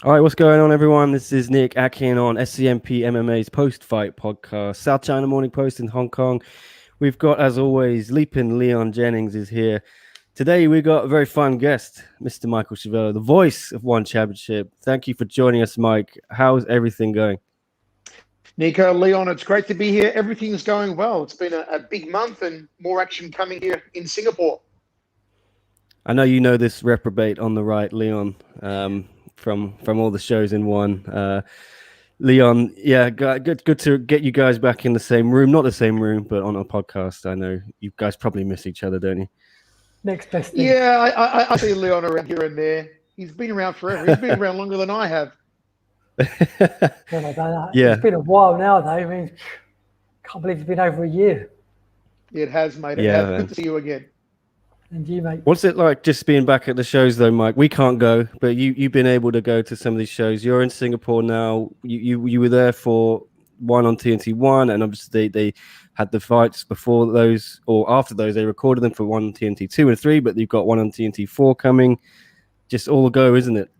All right, what's going on, everyone? This is Nick Akin on SCMP MMA's post-fight podcast, South China Morning Post in Hong Kong. We've got, as always, Leaping Leon Jennings is here. Today, we got a very fun guest, Mr. Michael Schiavello, the voice of One Championship. Thank you for joining us, Mike. How's everything going? Nico, Leon, it's great to be here. Everything's going well. It's been a big month and more action coming here in Singapore. I know you know this reprobate on the right, Leon, from all the shows in one. Leon, yeah, good to get you guys back in the same room. Not the same room, but on a podcast. I know you guys probably miss each other, don't you? Next best thing. Yeah, I see Leon around here and there. He's been around forever. He's been around longer than I have. Yeah. It's been a while now, though. I mean, can't believe it's been over a year. It has, mate. Yeah, has. Good to see you again. And you, mate. What's it like just being back at the shows, though, Mike? We can't go, but you've been able to go to some of these shows. You're in Singapore now. You were there for one on TNT 1, and obviously they had the fights before those, or after those, they recorded them for one on TNT 2 and 3, but you've got one on TNT 4 coming. Just all go, isn't it?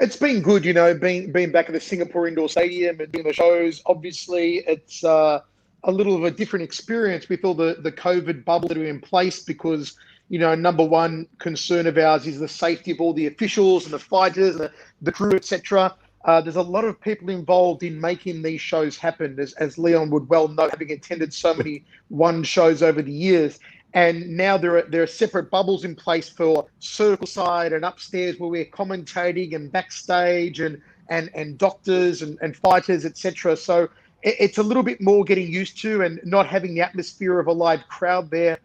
It's been good, being back at the Singapore Indoor Stadium and doing the shows. Obviously, it's a little of a different experience with all the COVID bubble that are in place because, number one concern of ours is the safety of all the officials and the fighters and the crew, etc. There's a lot of people involved in making these shows happen, as Leon would well know, having attended so many one shows over the years. And now there are separate bubbles in place for circle side and upstairs where we're commentating and backstage and doctors and fighters, etc. So it's a little bit more getting used to, and not having the atmosphere of a live crowd there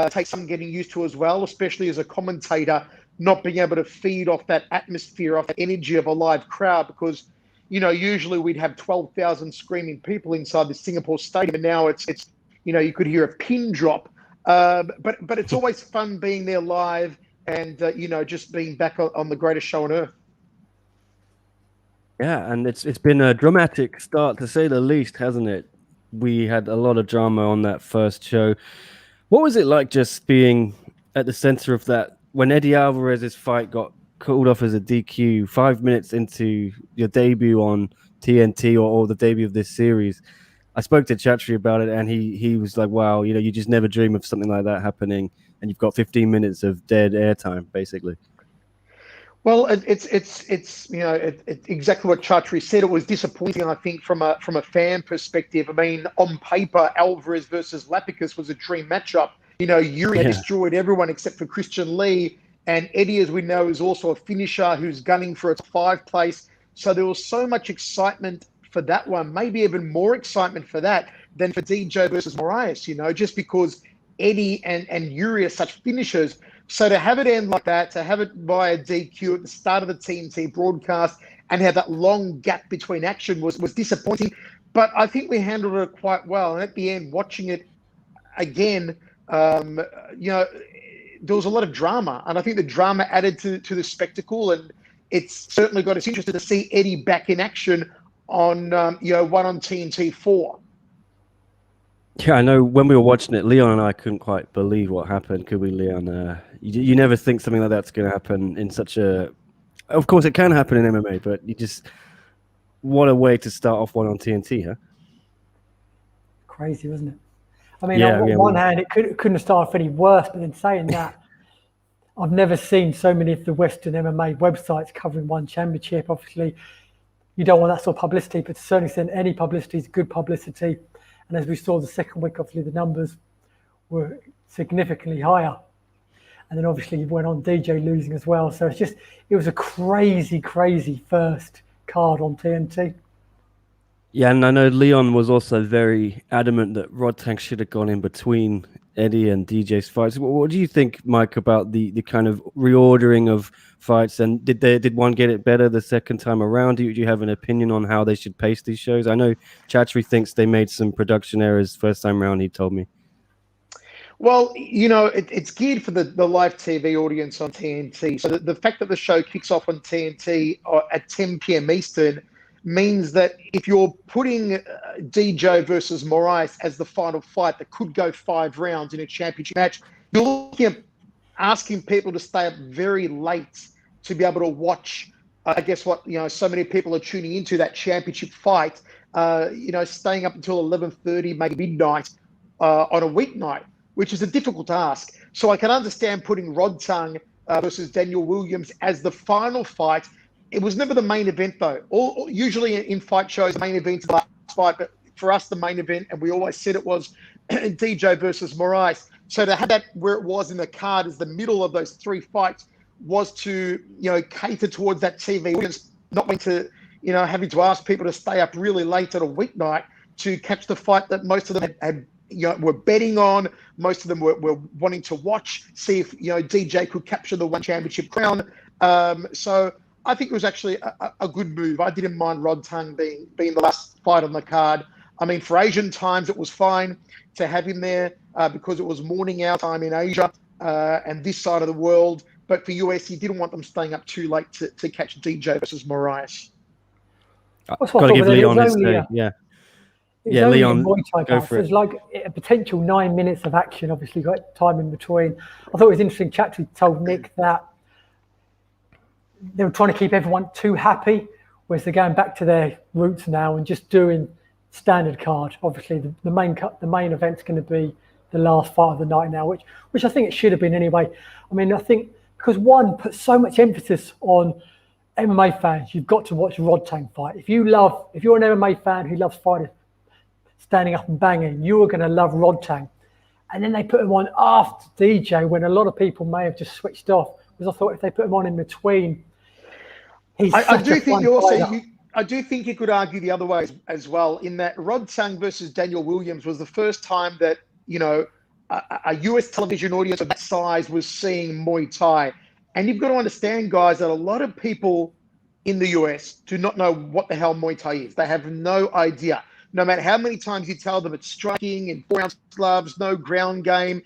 takes some getting used to as well, especially as a commentator, not being able to feed off that atmosphere, off the energy of a live crowd, because usually we'd have 12,000 screaming people inside the Singapore stadium, and now it's you could hear a pin drop. But it's always fun being there live and, just being back on the greatest show on earth. Yeah, and it's been a dramatic start, to say the least, hasn't it? We had a lot of drama on that first show. What was it like just being at the center of that when Eddie Alvarez's fight got called off as a DQ 5 minutes into your debut on TNT or the debut of this series? I spoke to Chatri about it, and he was like, "Wow, you just never dream of something like that happening, and you've got 15 minutes of dead airtime, basically." Well, it's exactly what Chatri said. It was disappointing, I think, from a fan perspective. I mean, on paper, Alvarez versus Lapicus was a dream matchup. Yuri destroyed everyone except for Christian Lee, and Eddie, as we know, is also a finisher who's gunning for a 5 place. So there was so much excitement for that one, maybe even more excitement for that than for DJ versus Moraes, just because Eddie and Yuri are such finishers. So to have it end like that, to have it by a DQ at the start of the TNT broadcast and have that long gap between action was disappointing. But I think we handled it quite well. And at the end, watching it again, there was a lot of drama. And I think the drama added to the spectacle. And it's certainly got us interested to see Eddie back in action on one on TNT 4. Yeah, I know when we were watching it, Leon and I couldn't quite believe what happened, could we, Leon? You never think something like that's going to happen in such a... Of course, it can happen in MMA, but what a way to start off one on TNT, huh? Crazy, wasn't it? I mean, on one hand, it couldn't have started any worse, but then saying that, I've never seen so many of the Western MMA websites covering one championship. Obviously, you don't want that sort of publicity, but to a certain extent, any publicity is good publicity. And as we saw the second week, obviously the numbers were significantly higher. And then obviously you went on DJ losing as well. So it was a crazy, crazy first card on TNT. Yeah, and I know Leon was also very adamant that Rod Tank should have gone in between Eddie and DJ's fights. What do you think, Mike, about the kind of reordering of fights? And did one get it better the second time around? Do you have an opinion on how they should pace these shows? I know Chatri thinks they made some production errors first time around, he told me. Well, it's geared for the live TV audience on TNT. So the fact that the show kicks off on TNT at 10 p.m. Eastern means that if you're putting DJ versus Moraes as the final fight that could go 5 rounds in a championship match, you're looking at asking people to stay up very late to be able to watch I guess what, so many people are tuning into that championship fight, staying up until 11:30, maybe midnight on a weeknight, which is a difficult task. So I can understand putting Rodtang versus Daniel Williams as the final fight. It was never the main event, though. Usually in fight shows, the main event's the last fight, but for us, the main event, and we always said it was DJ versus Moraes. So to have that where it was in the card as the middle of those three fights was to, cater towards that TV audience, not wanting to, having to ask people to stay up really late at a weeknight to catch the fight that most of them had were betting on. Most of them were wanting to watch, see if, DJ could capture the one championship crown. So I think it was actually a good move. I didn't mind Rodtang being the last fight on the card. I mean, for Asian times, it was fine to have him there because it was morning our time in Asia and this side of the world. But for US, he didn't want them staying up too late to catch DJ versus Moraes. Got to give Leon his day. Yeah, Leon, go for it. There's like a potential 9 minutes of action, obviously got time in between. I thought it was interesting. Chatry told Nick that they were trying to keep everyone too happy, whereas they're going back to their roots now and just doing standard card. Obviously, the main event's going to be the last fight of the night now, which I think it should have been anyway. I mean, I think because one puts so much emphasis on MMA fans, you've got to watch Rodtang fight. If you're an MMA fan who loves fighters standing up and banging, you are going to love Rodtang. And then they put him on after DJ when a lot of people may have just switched off. Because I thought if they put him on in between, I do think you could argue the other way as well, in that Rodtang versus Daniel Williams was the first time that, a US television audience of that size was seeing Muay Thai. And you've got to understand, guys, that a lot of people in the US do not know what the hell Muay Thai is. They have no idea. No matter how many times you tell them it's striking in 4-ounce gloves, no ground game,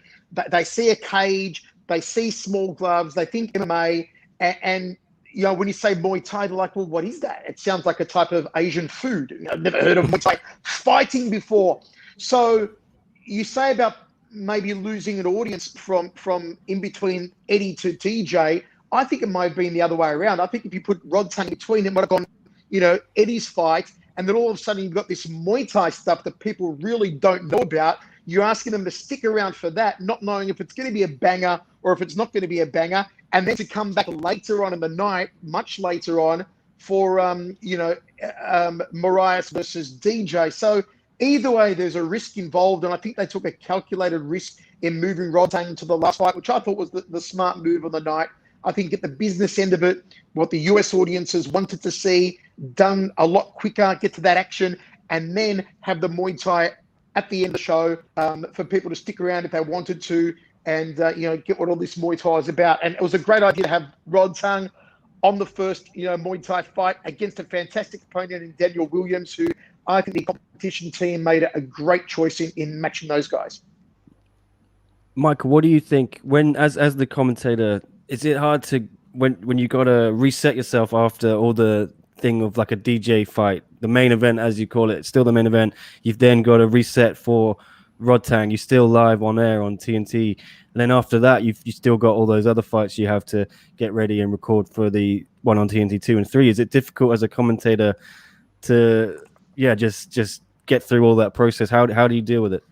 they see a cage, they see small gloves, they think MMA, and when you say Muay Thai, they're like, well, what is that? It sounds like a type of Asian food. I've never heard of Muay Thai fighting before. So you say about maybe losing an audience from in between Eddie to DJ. I think it might have been the other way around. I think if you put Rodtang between, it might have gone, Eddie's fight, and then all of a sudden you've got this Muay Thai stuff that people really don't know about. You're asking them to stick around for that, not knowing if it's going to be a banger or if it's not going to be a banger, and then to come back later on in the night, much later on, for Moraes versus DJ. So either way, there's a risk involved, and I think they took a calculated risk in moving Rodtang to the last fight, which I thought was the smart move of the night. I think get the business end of it, what the US audiences wanted to see, done a lot quicker, get to that action, and then have the Muay Thai at the end of the show for people to stick around if they wanted to, and get what all this Muay Thai is about. And it was a great idea to have Rodtang on the first Muay Thai fight against a fantastic opponent in Daniel Williams, who I think the competition team made a great choice in matching those guys. Michael, what do you think when, as the commentator, is it hard to when you got to reset yourself after all the thing of like a DJ fight, the main event as you call it, still the main event? You've then got to reset for Rodtang. You're still live on air on TNT, and then after that, you still got all those other fights you have to get ready and record for the one on TNT 2 and 3. Is it difficult as a commentator to just get through all that process? How do you deal with it?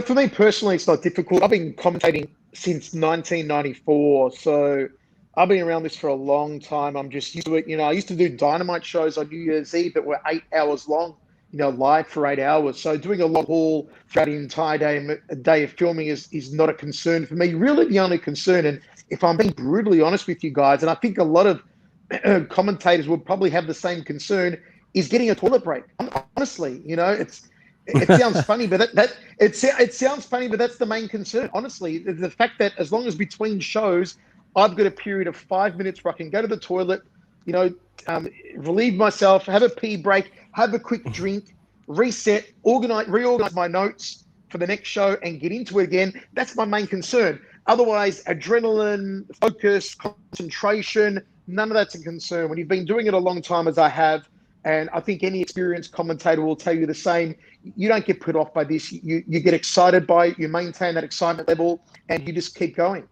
For me personally, it's not difficult. I've been commentating since 1994, so I've been around this for a long time. I'm just used to it. I used to do Dynamite shows on New Year's Eve that were 8 hours long, live for 8 hours. So doing a long haul throughout the entire day, a day of filming is not a concern for me. Really the only concern, and if I'm being brutally honest with you guys, and I think a lot of commentators would probably have the same concern, is getting a toilet break. Honestly, it sounds funny, but it sounds funny, but that's the main concern. Honestly, the fact that as long as between shows, I've got a period of 5 minutes where I can go to the toilet, relieve myself, have a pee break, have a quick drink, reset, reorganize my notes for the next show, and get into it again. That's my main concern. Otherwise, adrenaline, focus, concentration, none of that's a concern. When you've been doing it a long time, as I have, and I think any experienced commentator will tell you the same, you don't get put off by this. You get excited by it, you maintain that excitement level, and you just keep going.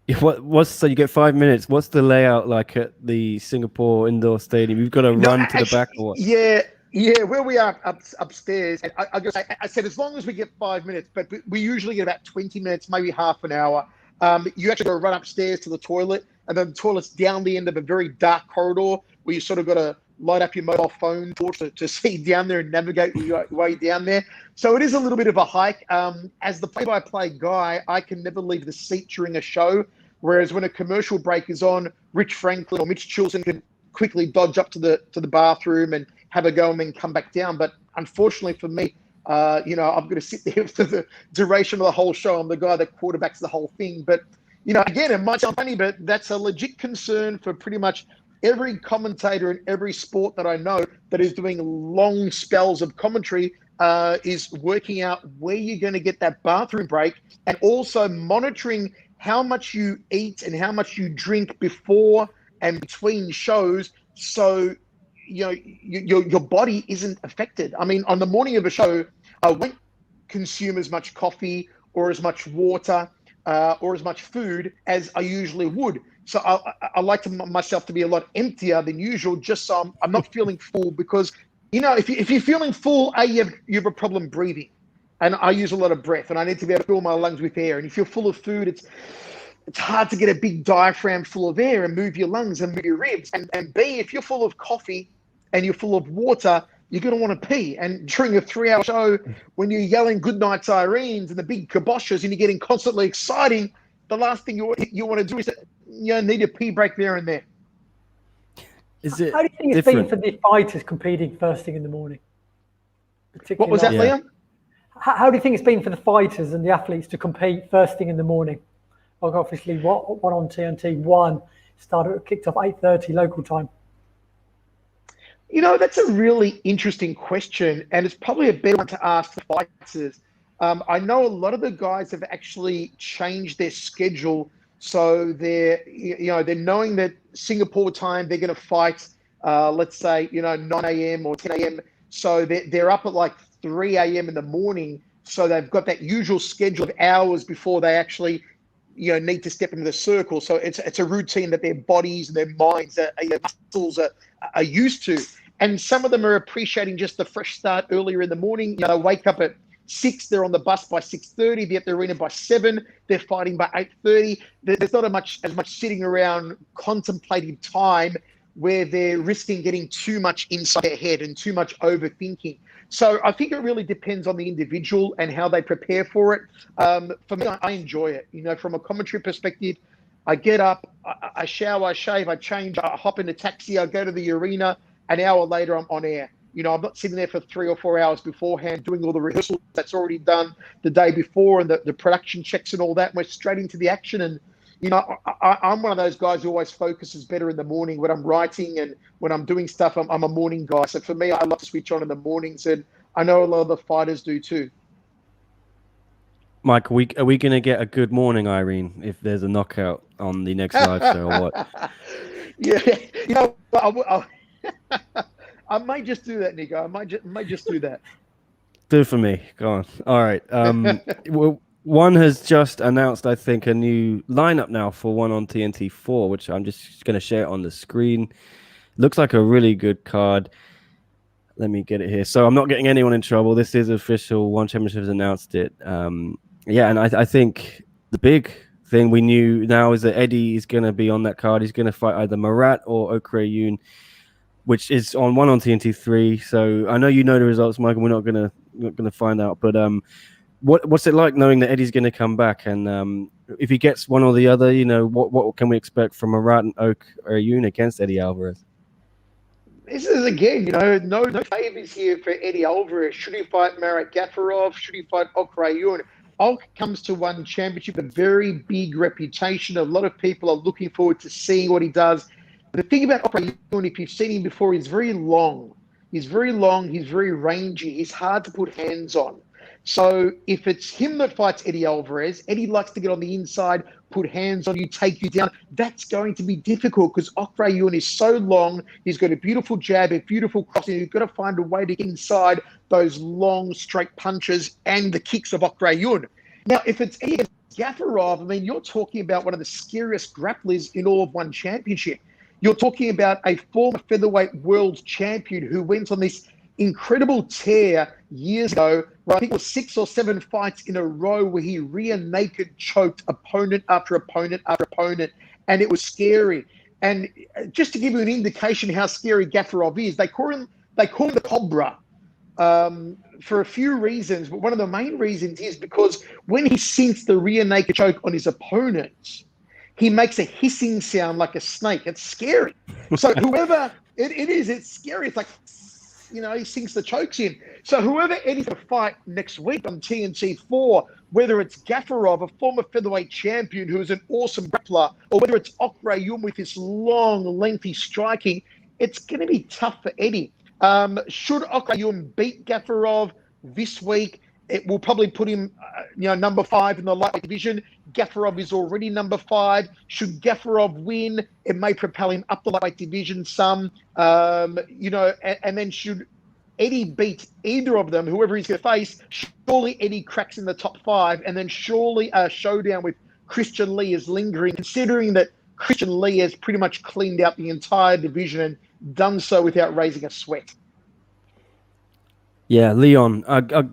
So you get 5 minutes. What's the layout like at the Singapore indoor stadium? You've got to run to the back or what? Yeah, where we are upstairs. And I said as long as we get 5 minutes, but we usually get about 20 minutes, maybe half an hour. You actually got to run upstairs to the toilet, and then the toilet's down the end of a very dark corridor where you sort of got to light up your mobile phone torch to see down there and navigate your way down there. So it is a little bit of a hike. As the play-by-play guy, I can never leave the seat during a show, whereas when a commercial break is on, Rich Franklin or Mitch Chilson can quickly dodge up to the bathroom and have a go and then come back down. But unfortunately for me, I've got to sit there for the duration of the whole show. I'm the guy that quarterbacks the whole thing. But, again, it might sound funny, but that's a legit concern for pretty much every commentator in every sport that I know that is doing long spells of commentary, is working out where you're going to get that bathroom break, and also monitoring how much you eat and how much you drink before and between shows, so your body isn't affected. I mean, on the morning of a show, I won't consume as much coffee or as much water or as much food as I usually would. So I like myself to be a lot emptier than usual, just so I'm not feeling full. Because if you're feeling full, you have a problem breathing, and I use a lot of breath, and I need to be able to fill my lungs with air. And if you're full of food, it's hard to get a big diaphragm full of air and move your lungs and move your ribs. And B, if you're full of coffee and you're full of water, you're going to want to pee. And during a 3-hour show, when you're yelling goodnight sirens and the big kiboshes and you're getting constantly exciting, the last thing you want to do is need a pee break there and there. How do you think it's been for the fighters competing first thing in the morning? What was that, Liam? How do you think it's been for the fighters and the athletes to compete first thing in the morning? Like obviously, one on TNT, one kicked off 8:30 local time. That's a really interesting question, and it's probably a better one to ask the fighters. I know a lot of the guys have actually changed their schedule, so they're knowing that Singapore time they're going to fight, let's say 9 a.m. or 10 a.m. So they're up at like 3 a.m. in the morning, so they've got that usual schedule of hours before they actually need to step into the circle. So it's a routine that their bodies and their minds, their muscles are used to. And some of them are appreciating just the fresh start earlier in the morning. They wake up at 6, they're on the bus by 6:30, they're at the arena by 7, they're fighting by 8:30. There's not as much sitting around contemplating time where they're risking getting too much inside their head and too much overthinking. So I think it really depends on the individual and how they prepare for it. For me, I enjoy it. From a commentary perspective, I get up, I shower, I shave, I change, I hop in a taxi, I go to the arena. An hour later, I'm on air. I'm not sitting there for 3 or 4 hours beforehand doing all the rehearsals that's already done the day before and the production checks and all that. We're straight into the action. And, I'm one of those guys who always focuses better in the morning when I'm writing and when I'm doing stuff. I'm a morning guy. So for me, I love to switch on in the mornings, and I know a lot of the fighters do too. Mike, are we going to get a good morning, Irene, if there's a knockout on the next live show or what? Yeah, I might just do that, Nico. I might just do that. Do it for me. Go on. All right. Well, one has just announced, I think, a new lineup now for one on TNT 4, which I'm just going to share it on the screen. Looks like a really good card. Let me get it here. So I'm not getting anyone in trouble. This is official. One Championship has announced it. And I think the big thing we knew now is that Eddie is going to be on that card. He's going to fight either Marat or Okra Yoon, which is on one on TNT 3. So I know you know the results, Michael. We're not gonna find out. But what's it like knowing that Eddie's going to come back? And if he gets one or the other, what can we expect from Marat and Okra Yoon against Eddie Alvarez? This is, again, no favors here for Eddie Alvarez. Should he fight Marat Gafarov? Should he fight Okra Yoon? Olk comes to one championship with a very big reputation. A lot of people are looking forward to seeing what he does. The thing about Okra Yoon, if you've seen him before, he's very long. He's very rangy. He's hard to put hands on. So if it's him that fights Eddie Alvarez, Eddie likes to get on the inside, put hands on you, take you down. That's going to be difficult because Okra Yoon is so long. He's got a beautiful jab, a beautiful crossing. You've got to find a way to get inside those long, straight punches and the kicks of Okra Yoon. Now, if it's Eddie against Gafarov, I mean, you're talking about one of the scariest grapplers in all of one championship. You're talking about a former featherweight world champion who went on this incredible tear years ago, where I think it was 6 or 7 fights in a row where he rear naked choked opponent after opponent after opponent, and it was scary. And just to give you an indication how scary Gafarov is, they call him the Cobra. For a few reasons, but one of the main reasons is because when he sinks the rear naked choke on his opponents, he makes a hissing sound like a snake. It's scary. So whoever it's scary. It's like, he sinks the chokes in. So whoever Eddie's going to fight next week on TNT 4, whether it's Gafarov, a former featherweight champion who is an awesome grappler, or whether it's Aung with his long, lengthy striking, it's going to be tough for Eddie. Should Aung beat Gafarov this week, it will probably put him, number 5 in the lightweight division. Gafarov is already number 5. Should Gafarov win, it may propel him up the lightweight division some. And then should Eddie beat either of them, whoever he's going to face, surely Eddie cracks in the top 5, and then surely a showdown with Christian Lee is lingering, considering that Christian Lee has pretty much cleaned out the entire division and done so without raising a sweat. Yeah, Leon,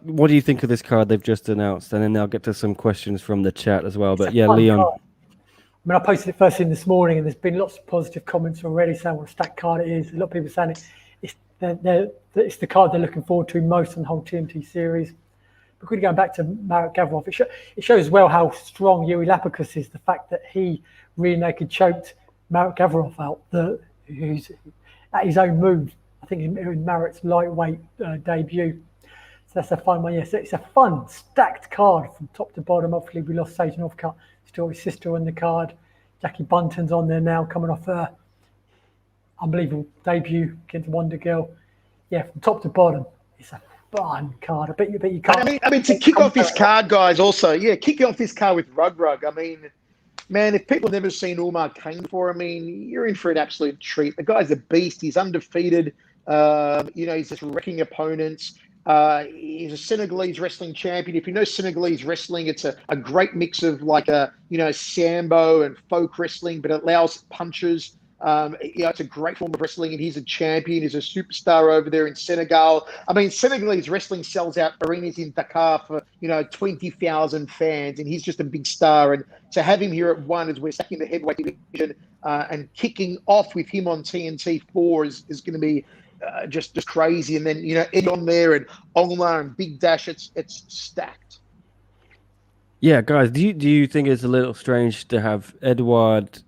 what do you think of this card they've just announced? And then I'll get to some questions from the chat as well. But yeah, Leon. Card. I mean, I posted it first thing this morning, and there's been lots of positive comments already saying what a stacked card it is. A lot of people saying it's the card they're looking forward to most on the whole TNT series. But quickly going back to Marek Gavrov, it shows well how strong Yuri Lapicus is. The fact that he rear naked choked Marek Gavrov out, who's at his own move. I think in Marek's lightweight debut. So that's a fun one. Yes, it's a fun, stacked card from top to bottom. Obviously, we lost Sage Northcutt, still his sister on the card. Jackie Bunton's on there now, coming off her unbelievable debut against Wonder Girl. Yeah, from top to bottom, it's a fun card. I bet you can't. I mean, to kick off this card, guys, also, kick off this card with Rug. I mean, man, if people have never seen Umar Kane before, I mean, you're in for an absolute treat. The guy's a beast. He's undefeated. He's just wrecking opponents. He's a Senegalese wrestling champion. If you know Senegalese wrestling, it's a great mix of sambo and folk wrestling, but it allows punches. It's a great form of wrestling, and he's a champion. He's a superstar over there in Senegal. I mean, Senegalese wrestling sells out arenas in Dakar for 20,000 fans, and he's just a big star. And to have him here at 1 as we're stacking the heavyweight division and kicking off with him on TNT 4 is going to be just crazy. And then Eddie on there and Aung and Bigdash, it's stacked. Yeah, guys, do you think it's a little strange to have Edouard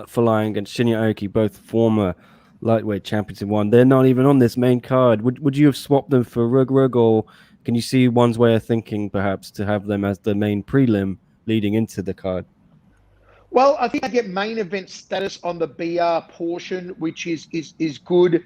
Folaying and Shinya Aoki, both former lightweight champions in 1? They're not even on this main card. Would you have swapped them for Rug, or can you see one's way of thinking perhaps to have them as the main prelim leading into the card? Well, I think I get main event status on the BR portion, which is good.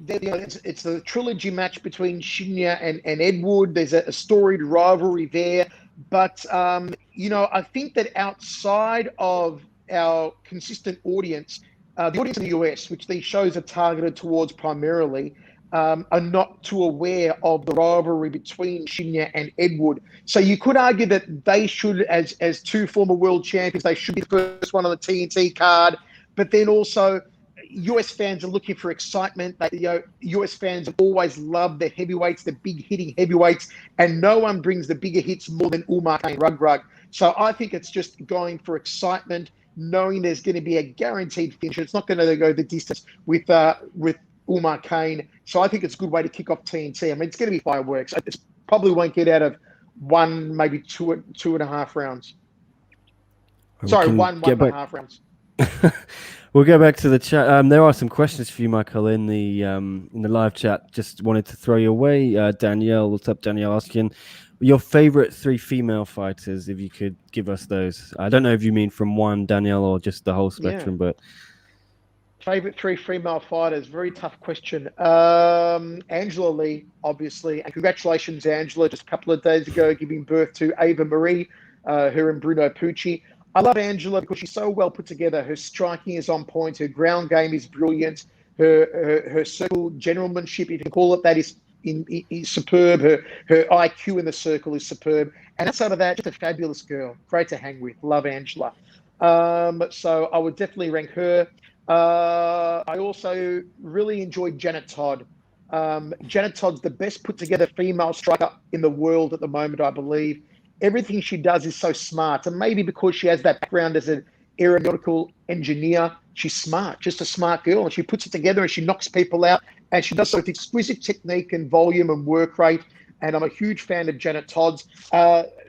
It's a trilogy match between Shinya and Edward. There's a storied rivalry there. But, I think that outside of our consistent audience, the audience in the US, which these shows are targeted towards primarily, are not too aware of the rivalry between Shinya and Edward. So you could argue that they should, as 2 former world champions, they should be the first one on the TNT card. But then also, US fans are looking for excitement. US fans have always loved the heavyweights, the big hitting heavyweights, and no one brings the bigger hits more than Umar Kane Rug. So I think it's just going for excitement, knowing there's going to be a guaranteed finish. It's not going to go the distance with Umar Kane. So I think it's a good way to kick off TNT. I mean, it's going to be fireworks. It probably won't get out of 1, maybe 2.5 rounds. Sorry, 1.5 rounds. We'll go back to the chat. There are some questions for you, Michael, in the live chat. Just wanted to throw you away. Danielle, what's up, Danielle? Asking your favorite 3 female fighters, if you could give us those. I don't know if you mean from 1, Danielle, or just the whole spectrum, but favorite 3 female fighters. Very tough question. Angela Lee, obviously, and congratulations, Angela, just a couple of days ago, giving birth to Ava Marie, her and Bruno Pucci. I love Angela because she's so well put together. Her striking is on point. Her ground game is brilliant. Her circle generalmanship, if you can call it that, is is superb. Her IQ in the circle is superb. And outside of that, just a fabulous girl. Great to hang with. Love Angela. So I would definitely rank her. I also really enjoyed Janet Todd. Janet Todd's the best put together female striker in the world at the moment, I believe. Everything she does is so smart. And maybe because she has that background as an aeronautical engineer, she's smart, just a smart girl. And she puts it together and she knocks people out. And she does so with exquisite technique and volume and work rate. And I'm a huge fan of Janet Todd's.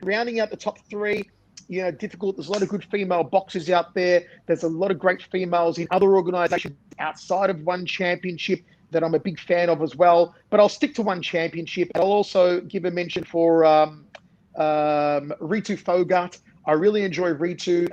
Rounding out the top three, difficult. There's a lot of good female boxers out there. There's a lot of great females in other organizations outside of One Championship that I'm a big fan of as well. But I'll stick to One Championship. And I'll also give a mention for Ritu Phogat. I really enjoy Ritu,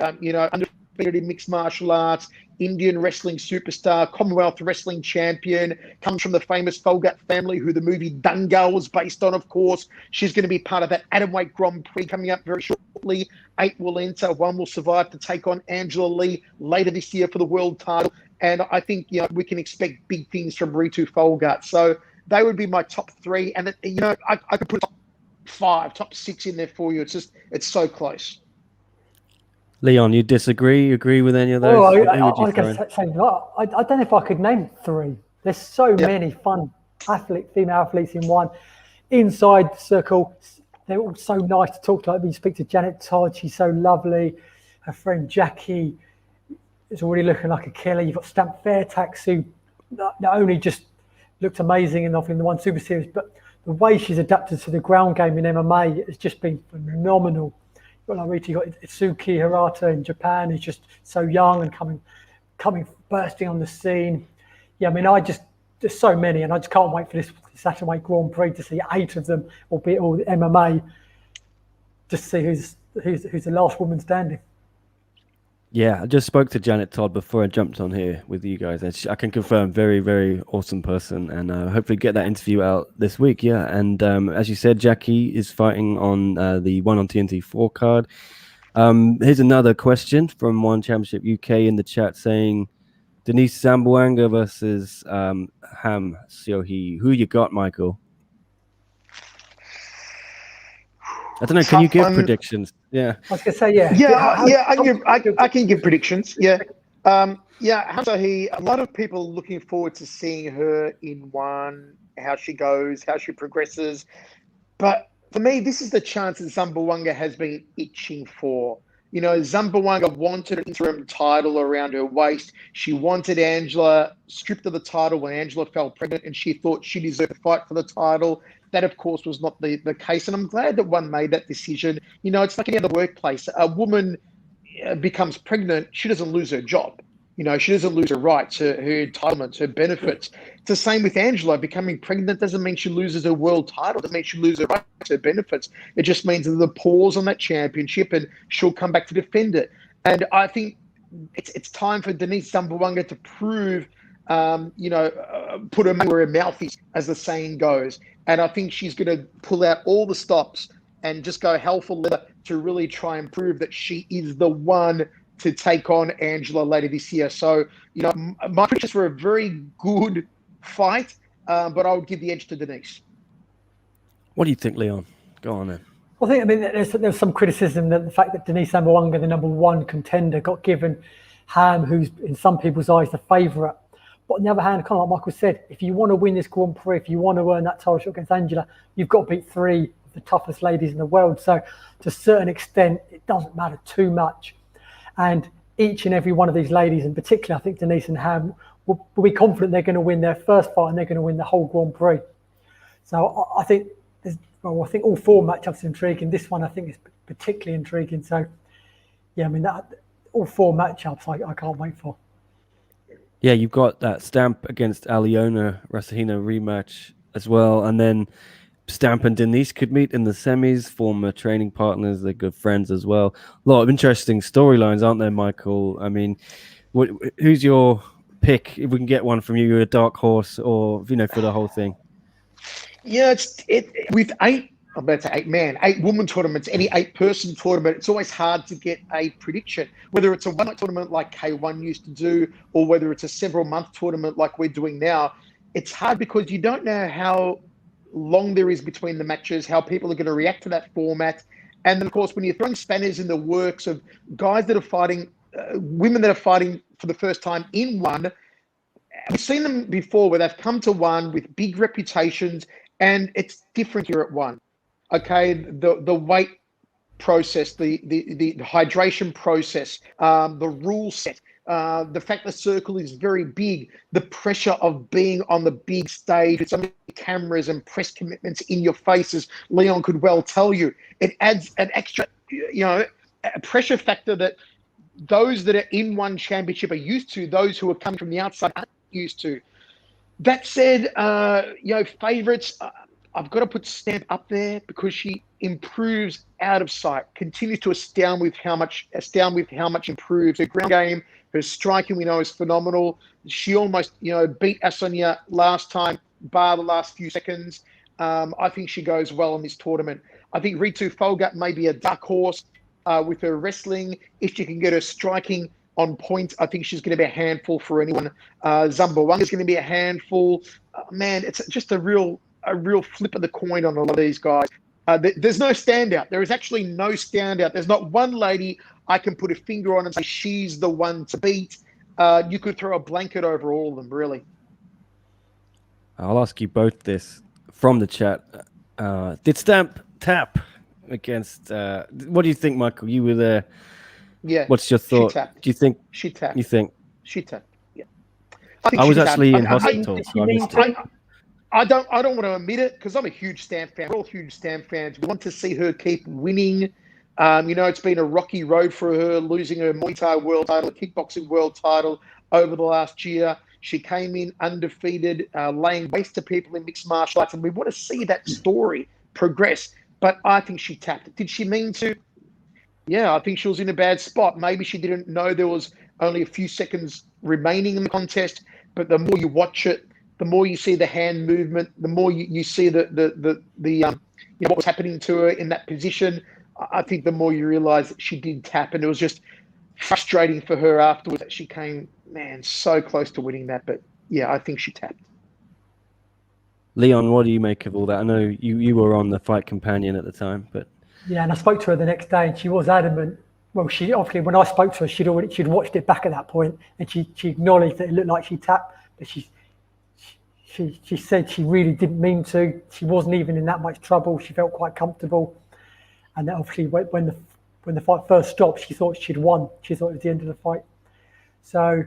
undefeated in mixed martial arts, Indian wrestling superstar, Commonwealth wrestling champion, comes from the famous Phogat family, who the movie Dangal was based on, of course. She's going to be part of that Atomweight Grand Prix coming up very shortly. 8 will enter, 1 will survive to take on Angela Lee later this year for the world title. And I think, we can expect big things from Ritu Phogat. So they would be my top 3. And, I could put top 5, top 6 in there for you. It's so close. Leon, you disagree? You agree with any of those? Oh, I don't know if I could name 3. There's so many fun female athletes in one. Inside the circle, they're all so nice to talk to. Like when you speak to Janet Todd, she's so lovely. Her friend Jackie is already looking like a killer. You've got Stamp Fairtax, who not only just looked amazing in the One Super Series, but the way she's adapted to the ground game in MMA has just been phenomenal. You've got Itsuki Hirata in Japan, who's just so young and coming bursting on the scene. Yeah, there's so many, and I just can't wait for this Atomweight Grand Prix to see 8 of them, albeit all the MMA, just to see who's the last woman standing. Yeah, I just spoke to Janet Todd before I jumped on here with you guys. And I can confirm, very, very awesome person, and hopefully get that interview out this week. Yeah, and as you said, Jackie is fighting on the One on TNT 4 card. Here's another question from One Championship UK in the chat saying, Denise Zamboanga versus Ham Seohee. Who you got, Michael? I don't know. Can you give predictions? Yeah. I was gonna say I can give predictions. Yeah. Seohee, a lot of people looking forward to seeing her in one, how she goes, how she progresses. But for me, this is the chance that Zamboanga has been itching for. Zamboanga wanted an interim title around her waist. She wanted Angela stripped of the title when Angela fell pregnant, and she thought she deserved to fight for the title. That, of course, was not the case. And I'm glad that One made that decision. It's like any other workplace. A woman becomes pregnant, she doesn't lose her job. She doesn't lose her rights, her entitlements, her benefits. It's the same with Angela. Becoming pregnant doesn't mean she loses her world title. It doesn't mean she loses her rights, her benefits. It just means that the pause on that championship, and she'll come back to defend it. And I think it's time for Denise Zamboanga to prove, put her money where her mouth is, as the saying goes. And I think she's going to pull out all the stops and just go hell for leather to really try and prove that she is the one to take on Angela later this year. So, my predictions for a very good fight, but I would give the edge to Denise. What do you think, Leon? Go on then. Well, there's some criticism that the fact that Denise Zamboanga, the number 1 contender, got given Ham, who's in some people's eyes the favourite. But on the other hand, kind of like Michael said, if you want to win this Grand Prix, if you want to earn that title shot against Angela, you've got to beat 3 of the toughest ladies in the world. So to a certain extent, it doesn't matter too much. And each and every one of these ladies, in particular, I think Denise and Ham, will be confident they're going to win their first fight and they're going to win the whole Grand Prix. So I think all 4 matchups are intriguing. This one I think is particularly intriguing. So, yeah, all 4 matchups I can't wait for. Yeah, you've got that Stamp against Aliona Rasahina rematch as well. And then Stamp and Denise could meet in the semis, former training partners. They're good friends as well. A lot of interesting storylines, aren't there, Michael? Who's your pick? If we can get one from you, a dark horse, or, for the whole thing. Yeah, with 8 8-woman tournaments, any 8-person tournament, it's always hard to get a prediction, whether it's a one-night tournament like K1 used to do, or whether it's a several-month tournament like we're doing now. It's hard because you don't know how long there is between the matches, how people are going to react to that format. And then, of course, when you're throwing spanners in the works of guys that are fighting, women that are fighting for the first time in one, we've seen them before where they've come to one with big reputations, and it's different here at one. Okay, the weight process, the hydration process, the rule set, the fact the circle is very big, the pressure of being on the big stage with so many cameras and press commitments in your faces, Leon could well tell you, it adds an extra, a pressure factor that those that are in one championship are used to, those who are coming from the outside aren't used to. That said, favorites, I've got to put Stamp up there because she improves out of sight, continues to astound with how much improves. Her ground game, her striking, we know, is phenomenal. She almost, beat Asonia last time, bar the last few seconds. I think she goes well in this tournament. I think Ritu Folgat may be a dark horse with her wrestling. If she can get her striking on point, I think she's going to be a handful for anyone. Zambawang is going to be a handful. Man, it's just a real flip of the coin on a lot of these guys. There's no standout. There is actually no standout. There's not one lady I can put a finger on and say she's the one to beat. You could throw a blanket over all of them, really. I'll ask you both this from the chat. Did Stamp tap against... what do you think, Michael? You were there. Yeah. What's your thought? She tapped. Do you think... She tapped. You think... She tapped, yeah. I was actually in hospital, so I missed it. I don't want to admit it because I'm a huge Stamp fan. We're all huge Stamp fans. We want to see her keep winning. It's been a rocky road for her, losing her Muay Thai world title, kickboxing world title over the last year. She came in undefeated, laying waste to people in mixed martial arts, and we want to see that story progress. But I think she tapped it. Did she mean to? Yeah, I think she was in a bad spot. Maybe she didn't know there was only a few seconds remaining in the contest. But the more you watch it, the more you see the hand movement, the more you see what was happening to her in that position. I think the more you realize that she did tap, and it was just frustrating for her afterwards that she came, so close to winning that. But yeah, I think she tapped. Leon, what do you make of all that? I know you were on the Fight Companion at the time, but yeah, and I spoke to her the next day, and she was adamant. Well, she obviously, when I spoke to her, she'd watched it back at that point, and she acknowledged that it looked like she tapped, but she said she really didn't mean to. She wasn't even in that much trouble. She felt quite comfortable, and that obviously when the fight first stopped, she thought she'd won. She thought it was the end of the fight. So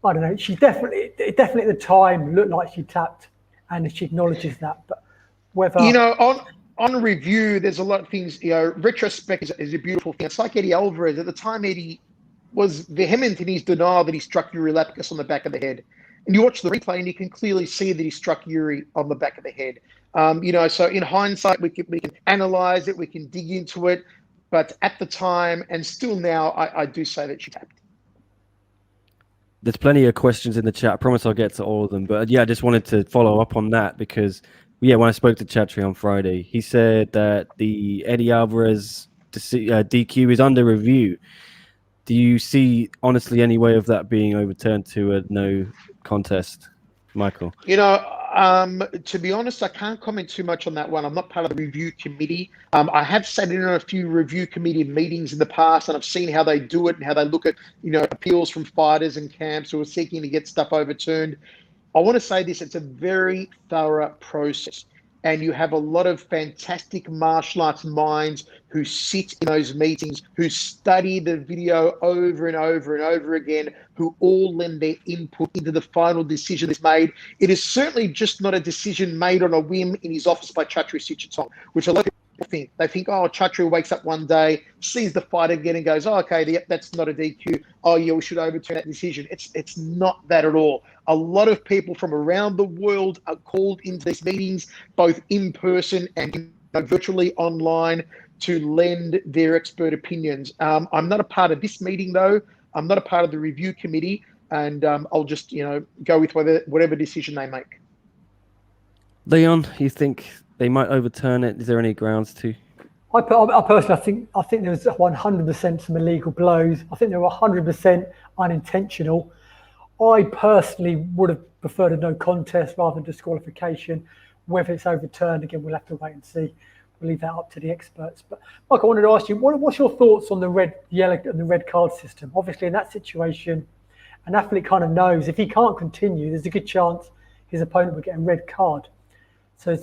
I don't know. She definitely at the time looked like she tapped, and she acknowledges that. But whether on review, there's a lot of things. Retrospect is a beautiful thing. It's like Eddie Alvarez at the time. Eddie was vehement in his denial that he struck Yuri Lapkus on the back of the head. And you watch the replay, and you can clearly see that he struck Yuri on the back of the head. So in hindsight, we can analyze it, we can dig into it. But at the time, and still now, I do say that she tapped. There's plenty of questions in the chat. I promise I'll get to all of them. But yeah, I just wanted to follow up on that because, when I spoke to Chatri on Friday, he said that the Eddie Alvarez DQ is under review. Do you see, honestly, any way of that being overturned to a no contest, Michael? To be honest, I can't comment too much on that one. I'm not part of the review committee. I have sat in on a few review committee meetings in the past, and I've seen how they do it and how they look at, appeals from fighters and camps who are seeking to get stuff overturned. I want to say this, it's a very thorough process. And you have a lot of fantastic martial arts minds who sit in those meetings, who study the video over and over and over again, who all lend their input into the final decision that's made. It is certainly just not a decision made on a whim in his office by Chatri Sichitong, which a lot of people think. They think, Chatri wakes up one day, sees the fight again and goes, okay, that's not a DQ. Oh, yeah, we should overturn that decision. It's not that at all. A lot of people from around the world are called into these meetings, both in person and virtually online, to lend their expert opinions. I'm not a part of this meeting, though. I'm not a part of the review committee, and I'll just, go with whatever decision they make. Leon, you think they might overturn it? Is there any grounds to? I personally, I think there was 100% some illegal blows. I think they were 100% unintentional. I personally would have preferred a no contest rather than disqualification. Whether it's overturned, again, we'll have to wait and see. We'll leave that up to the experts. But Mike, I wanted to ask you, what's your thoughts on the red, yellow, and the red card system? Obviously, in that situation, an athlete kind of knows if he can't continue, there's a good chance his opponent will get a red card. So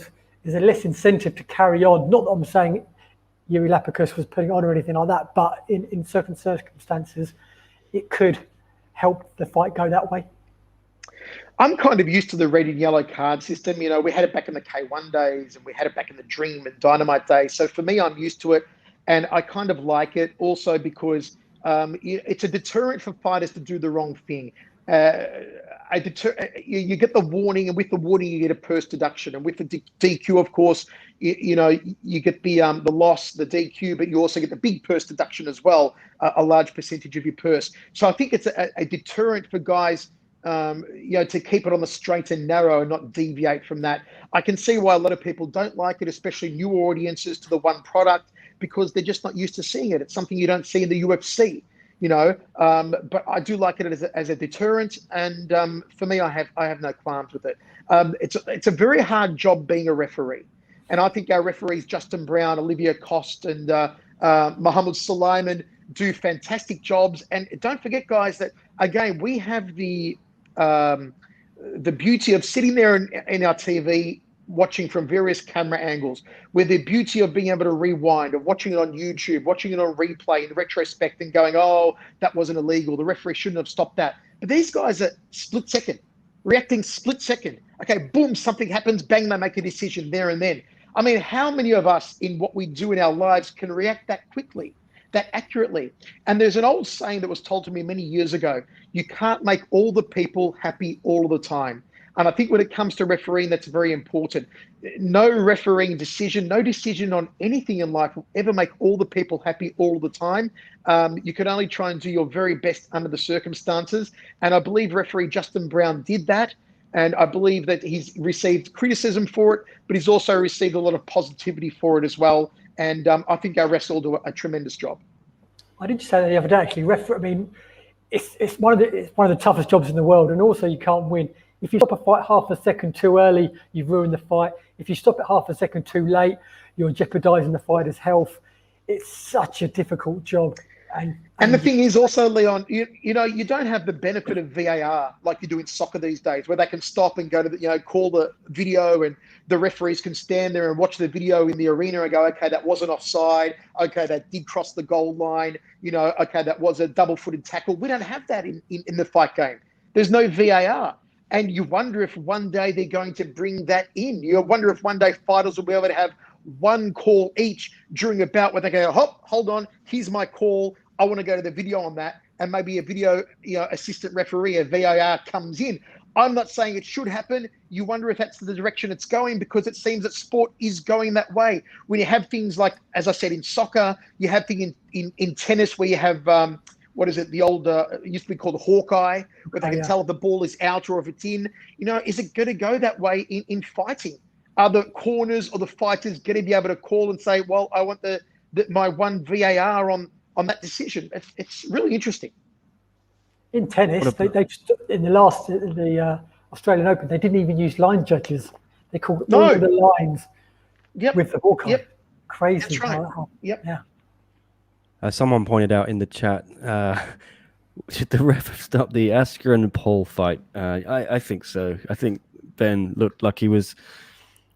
there's a less incentive to carry on. Not that I'm saying Yuri Lapicus was putting on or anything like that, but in certain circumstances, it could help the fight go that way. I'm kind of used to the red and yellow card system. You know, we had it back in the K1 days, and we had it back in the Dream and Dynamite days. So for me, I'm used to it, and I kind of like it also because it's a deterrent for fighters to do the wrong thing. You get the warning, and with the warning, you get a purse deduction, and with the DQ, of course, you get the loss, the DQ, but you also get the big purse deduction as well, a large percentage of your purse. So I think it's a deterrent for guys. To keep it on the straight and narrow and not deviate from that. I can see why a lot of people don't like it, especially new audiences to the one product, because they're just not used to seeing it. It's something you don't see in the UFC, but I do like it as a deterrent. And for me, I have no qualms with it. It's a very hard job being a referee. And I think our referees, Justin Brown, Olivia Cost, and Mohammed Sulaiman, do fantastic jobs. And don't forget, guys, that, again, we have the beauty of sitting there in our TV, watching from various camera angles, where the beauty of being able to rewind, of watching it on YouTube, watching it on replay in retrospect and going, oh, that wasn't illegal. The referee shouldn't have stopped that. But these guys are split second, reacting split second. Okay, boom, something happens, bang, they make a decision there and then. I mean, how many of us in what we do in our lives can react that quickly, that accurately? And there's an old saying that was told to me many years ago: you can't make all the people happy all the time. And I think when it comes to refereeing, that's very important. No refereeing decision, no decision on anything in life will ever make all the people happy all the time. You can only try and do your very best under the circumstances. And I believe referee Justin Brown did that. And I believe that he's received criticism for it, but he's also received a lot of positivity for it as well. And I think our refs all do a tremendous job. I did say that the other day, actually. I mean, it's one of the toughest jobs in the world, and also you can't win. If you stop a fight half a second too early, you've ruined the fight. If you stop it half a second too late, you're jeopardising the fighter's health. It's such a difficult job. And the thing is also, Leon, you don't have the benefit of VAR like you do in soccer these days, where they can stop and go to call the video, and the referees can stand there and watch the video in the arena and go, okay, that wasn't offside. Okay, that did cross the goal line. Okay, that was a double-footed tackle. We don't have that in the fight game. There's no VAR. And you wonder if one day they're going to bring that in. You wonder if one day fighters will be able to have one call each during a bout where they go, hold on, here's my call. I want to go to the video on that. And maybe a video, assistant referee, a VAR comes in. I'm not saying it should happen. You wonder if that's the direction it's going, because it seems that sport is going that way. When you have things like, as I said, in soccer, you have things in tennis where you have, what is it? The old, it used to be called Hawkeye, where they can tell if the ball is out or if it's in. Is it going to go that way in fighting? Are the corners or the fighters going to be able to call and say, well, I want my one VAR on that decision? It's really interesting. In tennis, they in the Australian Open, they didn't even use line judges. They called all of the lines with the Hawkeye. Yep. Crazy. That's right. Yep. Yeah. Someone pointed out in the chat, should the ref have stopped the Asker and Paul fight? I think so. I think Ben looked like he was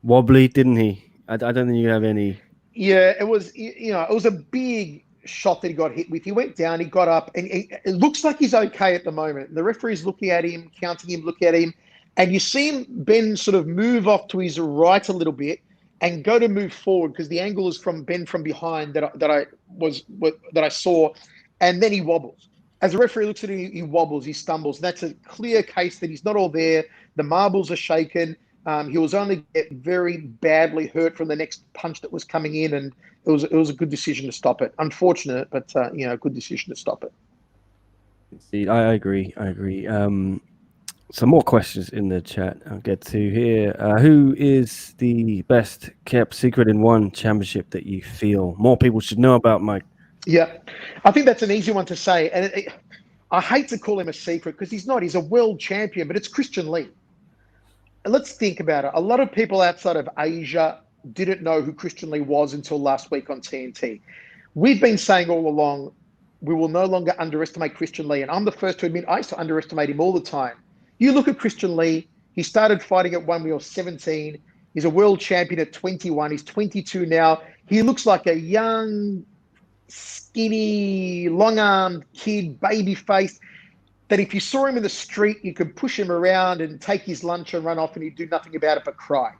wobbly, didn't he? I don't think you have any. Yeah, it was. It was a big shot that he got hit with. He went down, he got up, and it looks like he's okay at the moment. The referee's looking at him, counting him, looking at him, and you see him, Ben, sort of move off to his right a little bit and go to move forward, because the angle is from Ben from behind that I saw, and then he wobbles. As the referee looks at him, he wobbles, he stumbles. That's a clear case that he's not all there. The marbles are shaken. He was only get very badly hurt from the next punch that was coming in, and it was a good decision to stop it. Unfortunate, but a good decision to stop it. See, I agree. Some more questions in the chat I'll get to here. Who is the best kept secret in one championship that you feel more people should know about, Mike? Yeah, I think that's an easy one to say. And I hate to call him a secret, because he's not. He's a world champion, but it's Christian Lee. let's think about it. A lot of people outside of Asia didn't know who Christian Lee was until last week on TNT. We've been saying all along, we will no longer underestimate Christian Lee. And I'm the first to admit I used to underestimate him all the time. You look at Christian Lee, he started fighting at when we were 17. He's a world champion at 21. He's 22 now. He looks like a young, skinny, long-armed kid, baby-faced, that if you saw him in the street, you could push him around and take his lunch and run off and he'd do nothing about it but cry.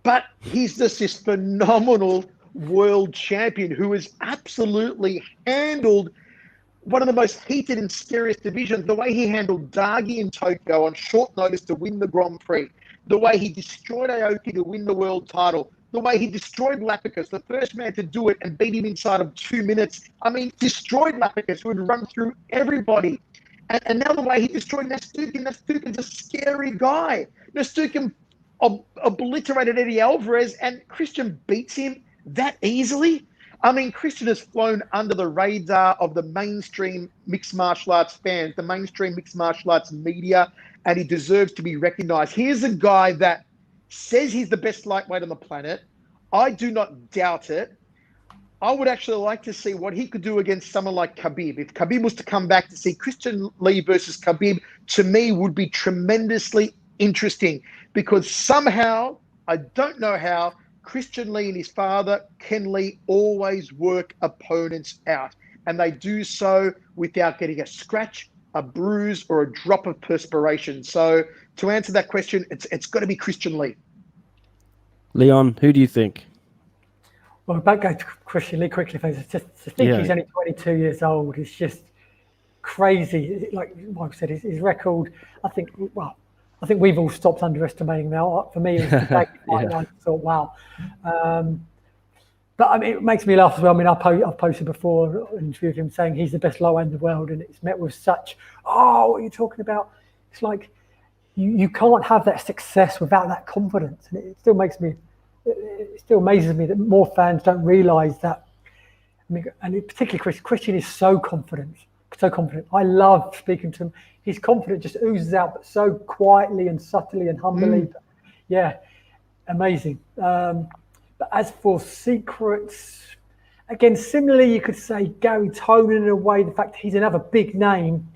But he's just this phenomenal world champion who has absolutely handled one of the most heated and scariest divisions. The way he handled Dagi in Tokyo on short notice to win the Grand Prix, the way he destroyed Aoki to win the world title, the way he destroyed Lapicus, the first man to do it and beat him inside of 2 minutes. I mean, destroyed Lapicus, who had run through everybody. And now the way he destroyed Nastukin. Nastukin's a scary guy. Nastukin obliterated Eddie Alvarez, and Christian beats him that easily. I mean, Christian has flown under the radar of the mainstream mixed martial arts fans, the mainstream mixed martial arts media, and he deserves to be recognized. Here's a guy that says he's the best lightweight on the planet. I do not doubt it. I would actually like to see what he could do against someone like Khabib. If Khabib was to come back, to see Christian Lee versus Khabib, to me, would be tremendously interesting, because somehow, I don't know how, Christian Lee and his father, Ken Lee, always work opponents out. And they do so without getting a scratch, a bruise, or a drop of perspiration. So to answer that question, it's got to be Christian Lee. Leon, who do you think? Well, back go to Christian Lee quickly, folks. To think he's only 22 years old is just crazy. Like Michael said, his record, I think we've all stopped underestimating now. For me, it was the big fight, and I thought, wow. But I mean, it makes me laugh as well. I mean, I've posted before an interview of him saying he's the best low end in the world, and it's met with such, what are you talking about? It's like you can't have that success without that confidence, and it still amazes me that more fans don't realise that. I mean, and particularly Christian is so confident. I love speaking to him. His confidence just oozes out, but so quietly and subtly and humbly. But yeah, amazing. But as for secrets, again, similarly, you could say Gary Tonin in a way. The fact that he's another big name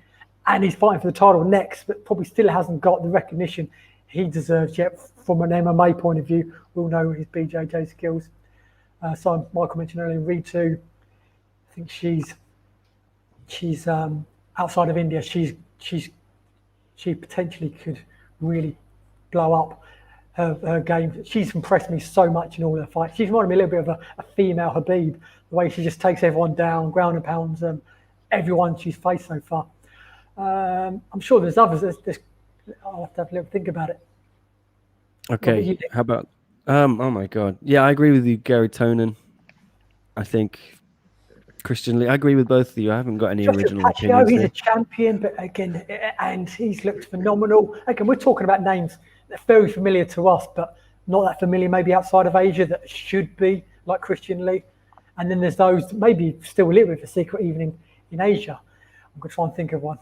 and he's fighting for the title next, but probably still hasn't got the recognition he deserves yet from an MMA point of view. We'll know his BJJ skills. So Michael mentioned earlier, Ritu. I think she's outside of India. She potentially could really blow up her game. She's impressed me so much in all her fights. She's reminded me a little bit of a female Khabib, the way she just takes everyone down, ground and pounds everyone she's faced so far. I'm sure there's others. I'll have to have a little think about it. Okay, how about? Oh my God, yeah, I agree with you, Gary Tonin. I think Christian Lee. I agree with both of you. I haven't got any original opinions. He's a champion, but again, and he's looked phenomenal. Again, we're talking about names that are very familiar to us, but not that familiar maybe outside of Asia that should be, like Christian Lee. And then there's those that maybe still a little bit of a secret even in Asia. I'm going to try and think of one.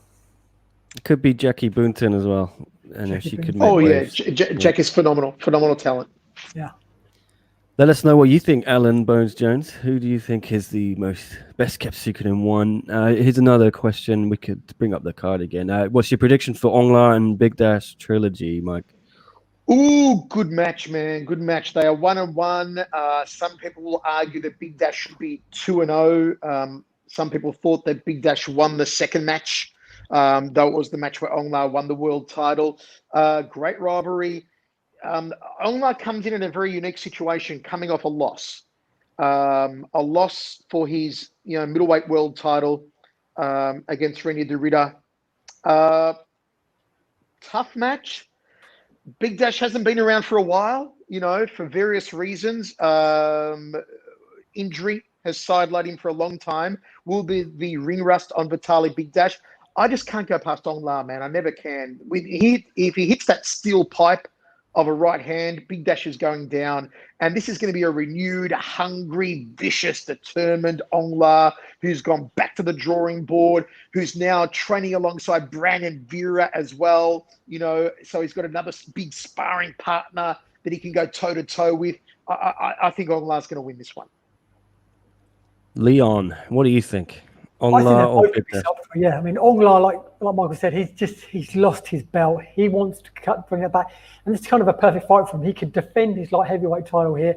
It could be Jackie Boonton as well. And if she could make waves. Jack is phenomenal talent. Yeah. Let us know what you think, Alan Bones Jones. Who do you think is the best kept secret in one? Here's another question. We could bring up the card again. What's your prediction for Ongla and Bigdash trilogy, Mike? Ooh, good match, man. Good match. They are 1-1. Some people will argue that Bigdash should be 2-0. Some people thought that Bigdash won the second match, though it was the match where Ongla won the world title. Great rivalry. Ongla comes in a very unique situation, coming off a loss for his middleweight world title against Renier Derrida. Tough match. Bigdash hasn't been around for a while, for various reasons. Injury has sidelined him for a long time. Will be the ring rust on Vitaly Bigdash. I just can't go past Ongla, man. I never can. If he hits that steel pipe of a right hand. Bigdash is going down. And this is going to be a renewed, hungry, vicious, determined Aung La, who's gone back to the drawing board, who's now training alongside Brandon Vera as well. So he's got another big sparring partner that he can go toe-to-toe with. I think Aung La's going to win this one. Leon, what do you think? Aung La or Bigdash? Yeah, I mean, Aung La, like Michael said, he's lost his belt. He wants to bring it back, and it's kind of a perfect fight for him. He could defend his light heavyweight title here,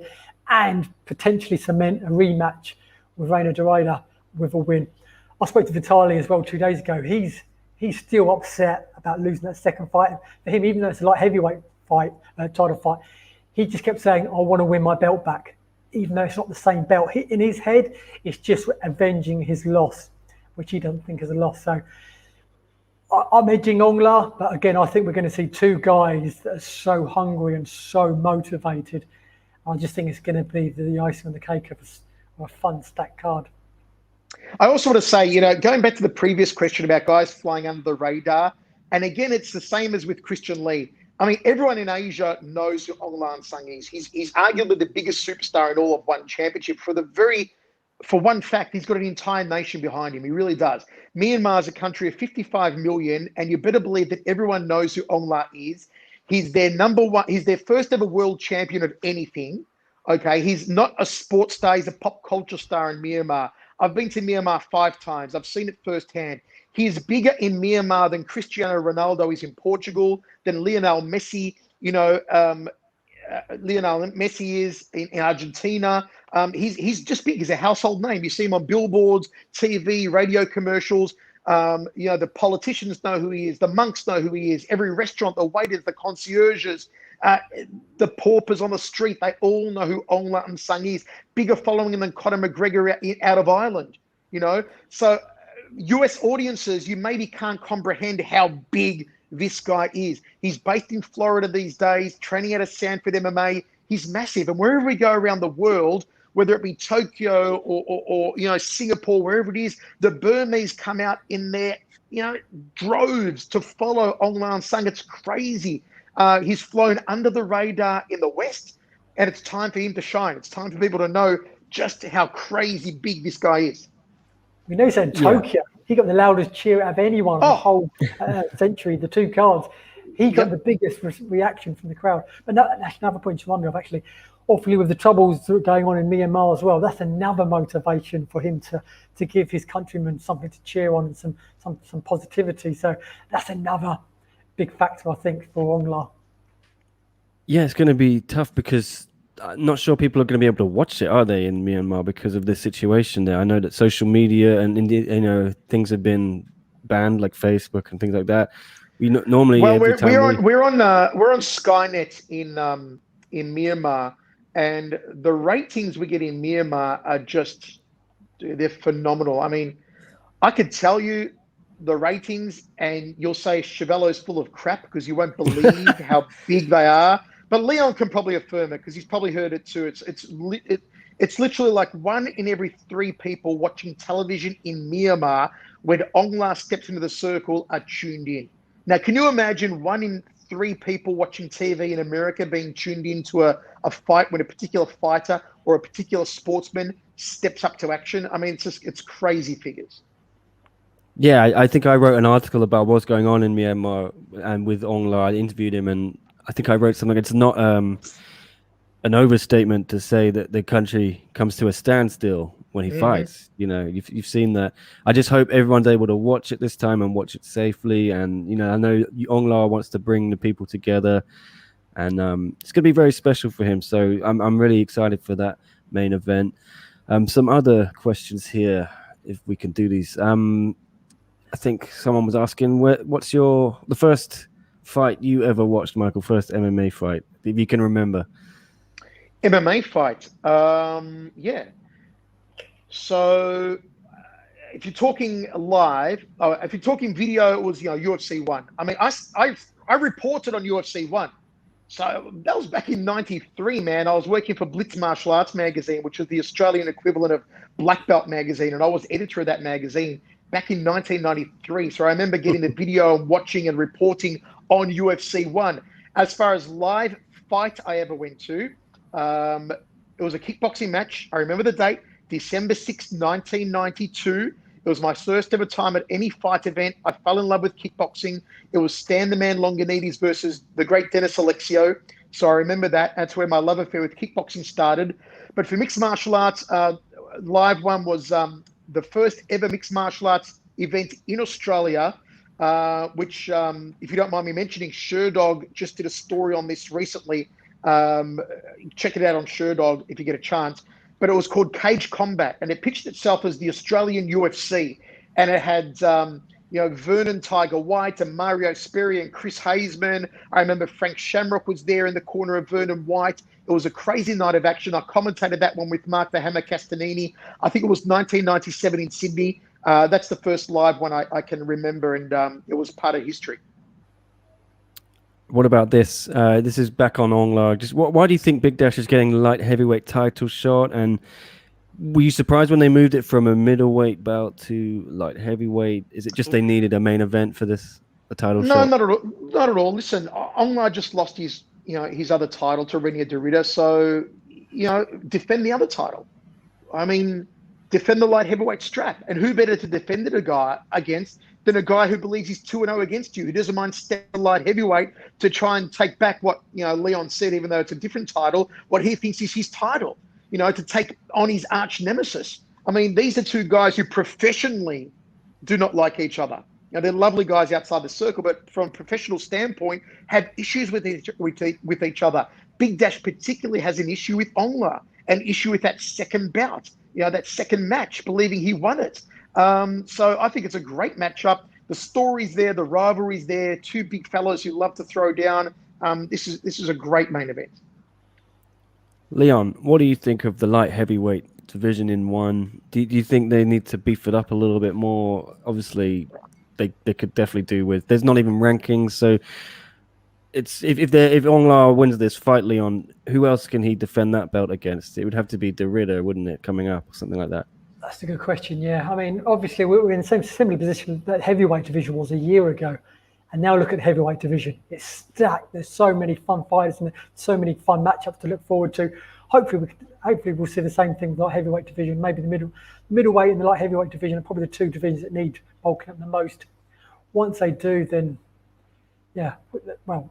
and potentially cement a rematch with Reina Dorada with a win. I spoke to Vitaly as well 2 days ago. He's still upset about losing that second fight. For him, even though it's a light heavyweight fight, title fight, he just kept saying, "I want to win my belt back." Even though it's not the same belt. In his head, it's just avenging his loss, which he doesn't think is a loss. So I'm edging Aung La, but again, I think we're going to see two guys that are so hungry and so motivated. I just think it's going to be the icing on the cake of a fun stacked card. I also want to say, going back to the previous question about guys flying under the radar, and again, it's the same as with Christian Lee. I mean, everyone in Asia knows who Aung La Sung is. He's arguably the biggest superstar in all of one championship. For one fact, he's got an entire nation behind him. He really does. Myanmar is a country of 55 million, and you better believe that everyone knows who Aung La is. He's their number one. He's their first ever world champion of anything. Okay, he's not a sports star. He's a pop culture star in Myanmar. I've been to Myanmar 5 times. I've seen it firsthand. He's bigger in Myanmar than Cristiano Ronaldo is in Portugal, than Lionel Messi, Lionel Messi is in Argentina. He's just big. He's a household name. You see him on billboards, TV, radio commercials. The politicians know who he is. The monks know who he is. Every restaurant, the waiters, the concierges, the paupers on the street, they all know who Aung La Sung is. Bigger following than Conor McGregor out of Ireland, So US audiences, you maybe can't comprehend how big this guy is. He's based in Florida these days, training out of Sanford MMA. He's massive. And wherever we go around the world, whether it be Tokyo or Singapore, wherever it is, the Burmese come out in their, droves to follow Aung La Sung. It's crazy. He's flown under the radar in the West, and it's time for him to shine. It's time for people to know just how crazy big this guy is. We know he's in Tokyo. Yeah. He got the loudest cheer out of anyone the whole century, the 2 cards. He got the biggest reaction from the crowd. But that's another point to wonder of, actually. Hopefully, with the troubles going on in Myanmar as well, that's another motivation for him to give his countrymen something to cheer on and some positivity. So that's another big factor, I think, for Aung La. Yeah, it's going to be tough because I'm not sure people are going to be able to watch it, are they, in Myanmar because of this situation there? I know that social media and things have been banned, like Facebook and things like that. Normally, we're on Skynet in Myanmar, and the ratings we get in Myanmar are they're phenomenal. I mean, I could tell you the ratings, and you'll say Schiavello's full of crap because you won't believe how big they are. But Leon can probably affirm it because he's probably heard it too. It's literally like 1 in every 3 people watching television in Myanmar when Aung La steps into the circle are tuned in. Now, can you imagine 1 in 3 people watching TV in America being tuned into a fight when a particular fighter or a particular sportsman steps up to action? I mean, it's crazy figures. Yeah, I think I wrote an article about what's going on in Myanmar, and with Aung La, I interviewed him, and I think I wrote something. It's not an overstatement to say that the country comes to a standstill when he fights. You've seen that. I just hope everyone's able to watch it this time and watch it safely. And I know Aung La wants to bring the people together, and it's going to be very special for him. So I'm really excited for that main event. Some other questions here, if we can do these. I think someone was asking, what's the first fight you ever watched, Michael? First MMA fight, if you can remember. MMA fight, yeah. So, if you're talking live, if you're talking video, it was UFC 1. I mean, I reported on UFC 1. So that was back in '93, man. I was working for Blitz Martial Arts magazine, which was the Australian equivalent of Black Belt magazine, and I was editor of that magazine back in 1993. So I remember getting the video and watching and reporting on UFC 1. As far as live fight I ever went to. It was a kickboxing match. I remember the date, December 6th, 1992. It was my first ever time at any fight event. I fell in love with kickboxing. It was Stan the Man Longanides versus the great Dennis Alexio. So I remember that. That's where my love affair with kickboxing started. But for mixed martial arts, live one was the first ever mixed martial arts event in Australia, which, if you don't mind me mentioning, Sherdog just did a story on this recently. Check it out on Sherdog if you get a chance. But it was called Cage Combat, and it pitched itself as the Australian UFC. And it had, Vernon Tiger White and Mario Sperry and Chris Hazeman. I remember Frank Shamrock was there in the corner of Vernon White. It was a crazy night of action. I commentated that one with Mark the Hammer Castanini. I think it was 1997 in Sydney. That's the first live one I can remember, and it was part of history. What about this? This is back on Aung. Just why do you think Bigdash is getting the light heavyweight title shot? And were you surprised when they moved it from a middleweight bout to light heavyweight? Is it just they needed a main event for this title shot? No, not at all. Listen, Aung just lost his other title to Renia Derrida, so defend the other title. I mean, defend the light heavyweight strap, and who better to defend it against than a guy who believes he's 2-0 against you, who doesn't mind stepping light heavyweight to try and take back what Leon said, even though it's a different title, what he thinks is his title, to take on his arch nemesis. I mean, these are two guys who professionally do not like each other. They're lovely guys outside the circle, but from a professional standpoint, have issues with each other. Bigdash particularly has an issue with Aung, an issue with that second bout, that second match, believing he won it. So I think it's a great matchup. The story's there, the rivalry's there. Two big fellows who love to throw down. This is a great main event. Leon, what do you think of the light heavyweight division in one? Do you think they need to beef it up a little bit more? Obviously, they could definitely do with. There's not even rankings, so it's if Aung wins this fight, Leon, who else can he defend that belt against? It would have to be Derrida, wouldn't it, coming up or something like that? That's a good question. Yeah, I mean, obviously we're in the same similar position that heavyweight division was a year ago, and now look at the heavyweight division. It's stacked. There's so many fun fighters and so many fun matchups to look forward to. Hopefully we'll see the same thing with the light heavyweight division. Maybe the middleweight and the light heavyweight division are probably the two divisions that need bulking up the most. Once they do, then yeah, well,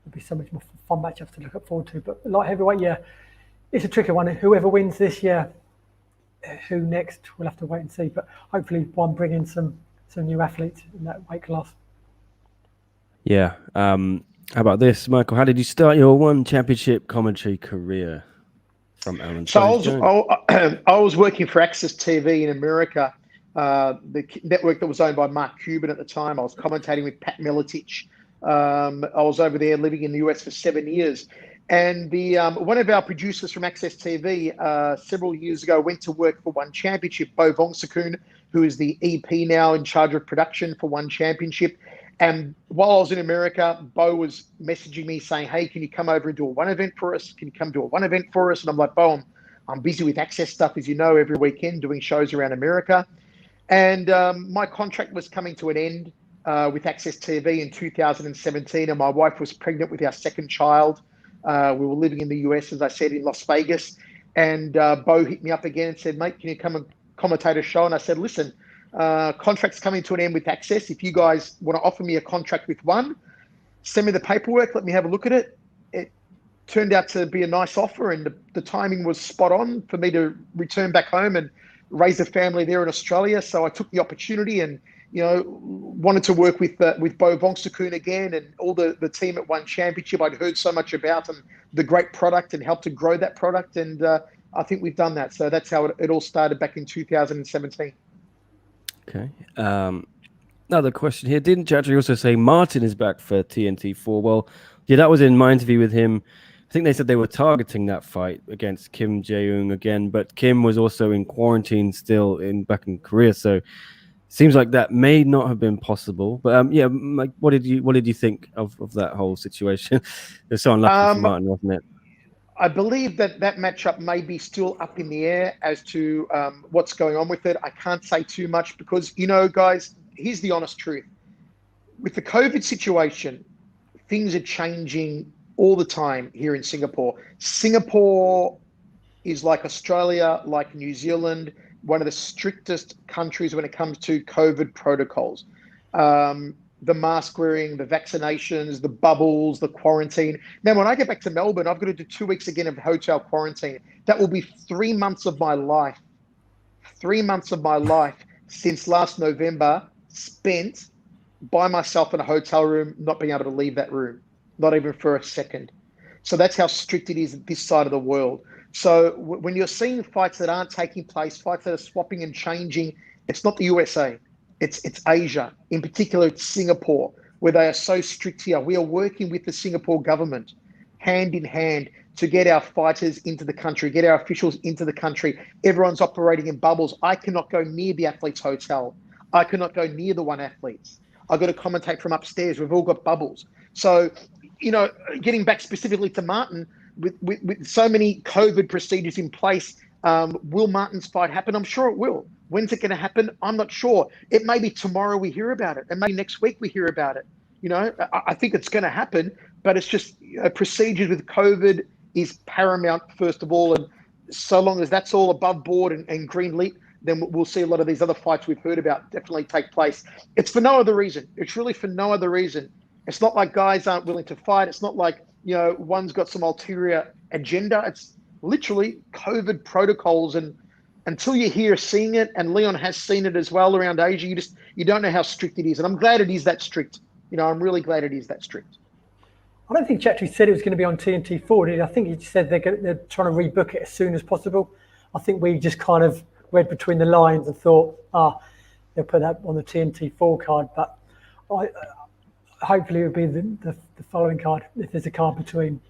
there'll be so much more fun matchups to look forward to. But light heavyweight, yeah, it's a tricky one. Whoever wins this year. Who next? We'll have to wait and see. But hopefully, one bring in some new athletes in that weight class. Yeah. How about this, Michael? How did you start your one championship commentary career from Alan? So I was working for Access TV in America, the network that was owned by Mark Cuban at the time. I was commentating with Pat Miletich. I was over there living in the US for 7 years. And the one of our producers from Access TV several years ago went to work for One Championship, Bo Vongsakun, who is the EP now in charge of production for One Championship. And while I was in America, Bo was messaging me saying, "Hey, can you come over and do a one event for us? Can you come do a one event for us?" And I'm like, "Bo, I'm busy with Access stuff, as you know, every weekend doing shows around America." And my contract was coming to an end with Access TV in 2017, and my wife was pregnant with our second child. We were living in the US, as I said, in Las Vegas. And Bo hit me up again and said, "Mate, can you come and commentate a show?" And I said, "Listen, contract's coming to an end with Access. If you guys want to offer me a contract with One, send me the paperwork. Let me have a look at it." It turned out to be a nice offer, and the timing was spot on for me to return back home and raise a family there in Australia. So I took the opportunity and wanted to work with Bo Vongsakun again and all the team at One Championship. I'd heard so much about and the great product and helped to grow that product. And I think we've done that. So that's how it all started back in 2017. Okay. Another question here. Didn't Chatri also say Martin is back for TNT4? Well, yeah, that was in my interview with him. I think they said they were targeting that fight against Kim Jae-ung again, but Kim was also in quarantine still back in Korea. So seems like that may not have been possible, but yeah, Mike, what did you think of that whole situation? It was so unlucky for Martin, wasn't it? I believe that matchup may be still up in the air as to what's going on with it. I can't say too much because, guys, here's the honest truth. With the COVID situation, things are changing all the time here in Singapore. Singapore is like Australia, like New Zealand, one of the strictest countries when it comes to COVID protocols. The mask wearing, the vaccinations, the bubbles, the quarantine. Now, when I get back to Melbourne, I've got to do 2 weeks again of hotel quarantine. That will be 3 months of my life. 3 months of my life since last November spent by myself in a hotel room, not being able to leave that room, not even for a second. So that's how strict it is at this side of the world. So when you're seeing fights that aren't taking place, fights that are swapping and changing, it's not the USA. It's Asia. In particular, it's Singapore, where they are so strict here. We are working with the Singapore government hand in hand to get our fighters into the country, get our officials into the country. Everyone's operating in bubbles. I cannot go near the athletes' hotel. I cannot go near the one athletes. I've got to commentate from upstairs. We've all got bubbles. So, getting back specifically to Martin, with so many COVID procedures in place, will Martin's fight happen? I'm sure it will. When's it going to happen? I'm not sure. It may be tomorrow we hear about it, and maybe next week we hear about it. I think it's going to happen, but it's just procedures with COVID is paramount, first of all. And so long as that's all above board and green lit, then we'll see a lot of these other fights we've heard about definitely take place. It's for no other reason. It's really for no other reason. It's not like guys aren't willing to fight. It's not like, one's got some ulterior agenda. It's literally COVID protocols. And until you're here seeing it, and Leon has seen it as well around Asia, you don't know how strict it is. And I'm glad it is that strict. I'm really glad it is that strict. I don't think Chatri said it was going to be on TNT4, did he? I think he said they're trying to rebook it as soon as possible. I think we just kind of read between the lines and thought, they'll put that on the TNT4 card. But hopefully it will be the following card, if there's a card between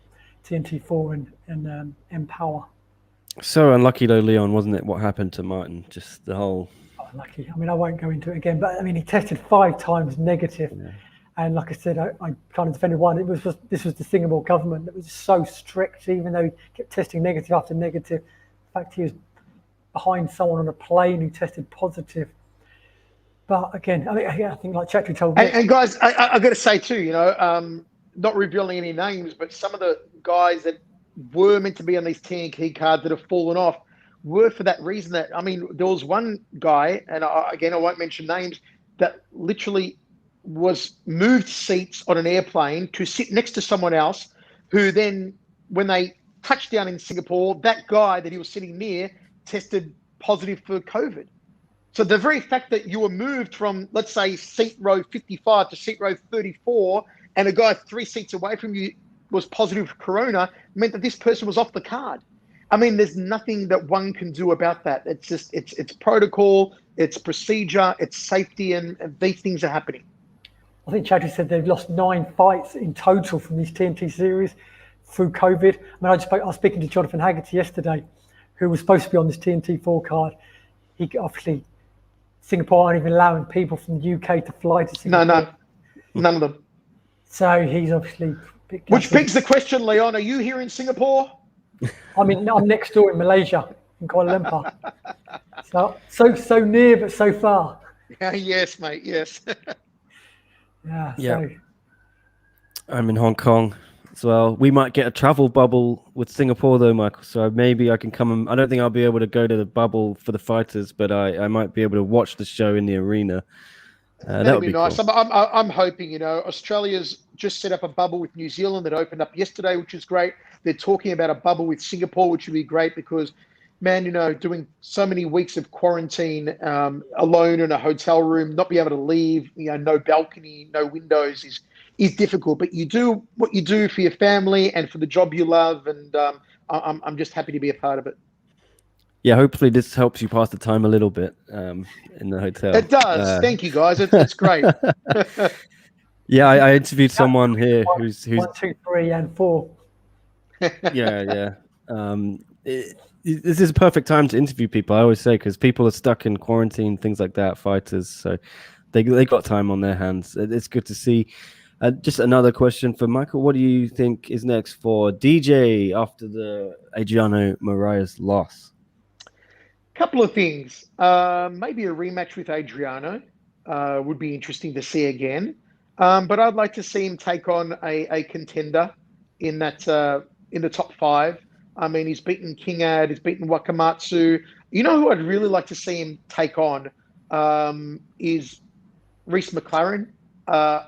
TNT4 and Empower. So unlucky though, Leon, wasn't it, what happened to Martin? Just the whole... Unlucky. I mean, I won't go into it again, but I mean, he tested 5 times negative. Yeah. And like I said, I kind of defended one. This was the Singapore government that was so strict, even though he kept testing negative after negative. In fact, he was behind someone on a plane who tested positive. But again, I think like Chatri told me. And guys, I've got to say too, not revealing any names, but some of the guys that were meant to be on these TNT cards that have fallen off were for that reason. There was one guy, and I won't mention names, that literally was moved seats on an airplane to sit next to someone else, who then, when they touched down in Singapore, that guy that he was sitting near tested positive for COVID. So the very fact that you were moved from, let's say, seat row 55 to seat row 34, and a guy 3 seats away from you was positive for corona, meant that this person was off the card. I mean, there's nothing that one can do about that. It's just, it's protocol, it's procedure, it's safety, and these things are happening. I think Chadley said they've lost 9 fights in total from this TNT series through COVID. I was speaking to Jonathan Haggerty yesterday, who was supposed to be on this TNT4 card. He obviously, Singapore aren't even allowing people from the UK to fly to Singapore. No, none of them. So he's obviously... Which begs the question, Leon, are you here in Singapore? I'm next door in Malaysia, in Kuala Lumpur. So near, but so far. Yes, mate, yes. So. I'm in Hong Kong as well. We might get a travel bubble with Singapore though, Michael. So maybe I can come. I don't think I'll be able to go to the bubble for the fighters, but I might be able to watch the show in the arena. That would be nice. Cool. I'm hoping, Australia's just set up a bubble with New Zealand that opened up yesterday, which is great. They're talking about a bubble with Singapore, which would be great because, man, doing so many weeks of quarantine alone in a hotel room, not be able to leave, no balcony, no windows is difficult. But you do what you do for your family and for the job you love, and I'm just happy to be a part of it. Yeah, hopefully this helps you pass the time a little bit in the hotel. It does. Thank you, guys. It's great. Yeah, I interviewed someone here who's 1, 2, 3, and 4. Yeah. This is a perfect time to interview people, I always say, because people are stuck in quarantine, things like that, fighters. So they got time on their hands. It's good to see. Just another question for Michael. What do you think is next for DJ after the Adriano Moraes loss? Couple of things. Maybe a rematch with Adriano would be interesting to see again. But I'd like to see him take on a contender in the top 5. I mean, he's beaten King Ad, he's beaten Wakamatsu. You know who I'd really like to see him take on is Reece McLaren,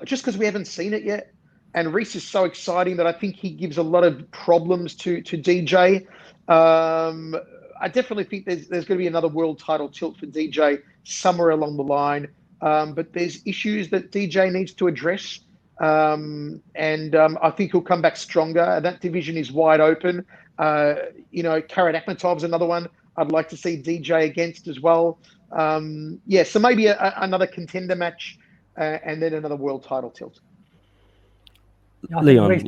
just because we haven't seen it yet. And Reece is so exciting that I think he gives a lot of problems to DJ. I definitely think there's going to be another world title tilt for DJ somewhere along the line. But there's issues that DJ needs to address. And I think he'll come back stronger. That division is wide open. Karat Akhmatov's another one I'd like to see DJ against as well. So maybe another contender match and then another world title tilt. Leon,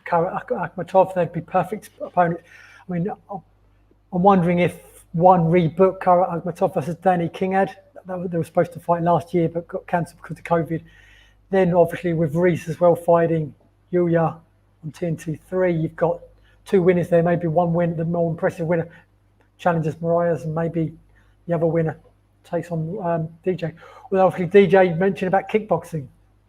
Karat Akhmatov, they'd be perfect opponents. I mean, I'm wondering if one rebook Karat Akhmatov versus Danny Kingad. They were supposed to fight last year, but got cancelled because of COVID. Then, obviously, with Reece as well fighting Yuya on TNT 3, you've got 2 winners there. Maybe one win, the more impressive winner, challenges Marias, and maybe the other winner takes on DJ. Well, obviously, DJ mentioned about kickboxing.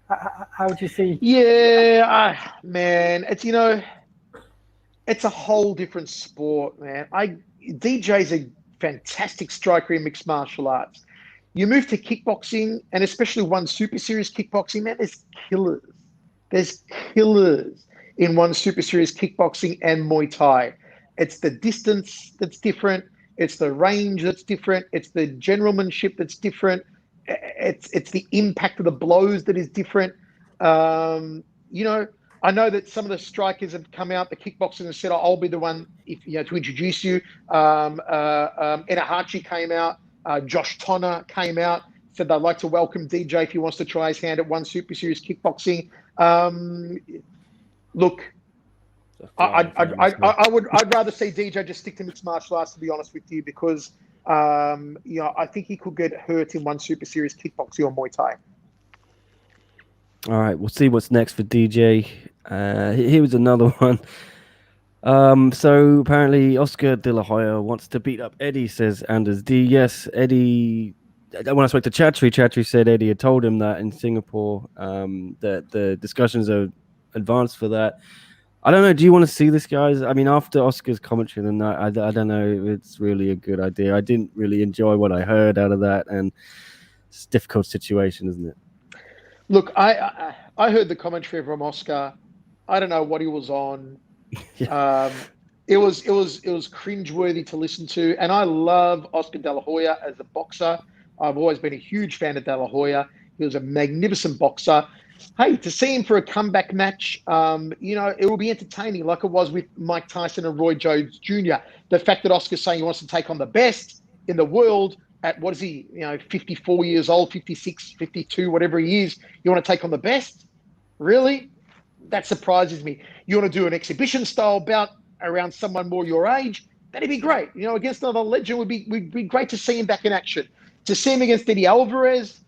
How would you see? Yeah, man, it's a whole different sport, man. DJ's a fantastic striker in mixed martial arts. You move to kickboxing, and especially one super series kickboxing, man, there's killers. There's killers in one super series kickboxing and Muay Thai. It's the distance that's different. It's the range that's different. It's the generalmanship that's different. It's the impact of the blows that is different. I know that some of the strikers have come out, the kickboxers, and said, I'll be the one to introduce you. Enahachi came out. Josh Tonner came out, said they'd like to welcome DJ if he wants to try his hand at one super series kickboxing. Look, I'd rather see DJ just stick to mixed martial arts, to be honest with you, because I think he could get hurt in one super series kickboxing or Muay Thai. All right, we'll see what's next for DJ. Here was another one. So apparently Oscar De La Hoya wants to beat up Eddie, says Anders D. Yes, Eddie. When I spoke to Chatri said Eddie had told him that in Singapore, that the discussions are advanced for that. I don't know. Do you want to see this, guys? I mean, after Oscar's commentary the night, I don't know if it's really a good idea. I didn't really enjoy what I heard out of that, and it's a difficult situation, isn't it? Look, I heard the commentary from Oscar. I don't know what he was on. Yeah. It was cringeworthy to listen to, and I love Oscar De La Hoya as a boxer. I've always been a huge fan of De La Hoya. He was a magnificent boxer. Hey, to see him for a comeback match, it will be entertaining, like it was with Mike Tyson and Roy Jones Jr. The fact that Oscar's saying he wants to take on the best in the world at, 54 years old, 56, 52, whatever he is, you want to take on the best? Really? That surprises me. You want to do an exhibition style bout around someone more your age? That'd be great. Against another legend would be great to see him back in action. To see him against Eddie Alvarez,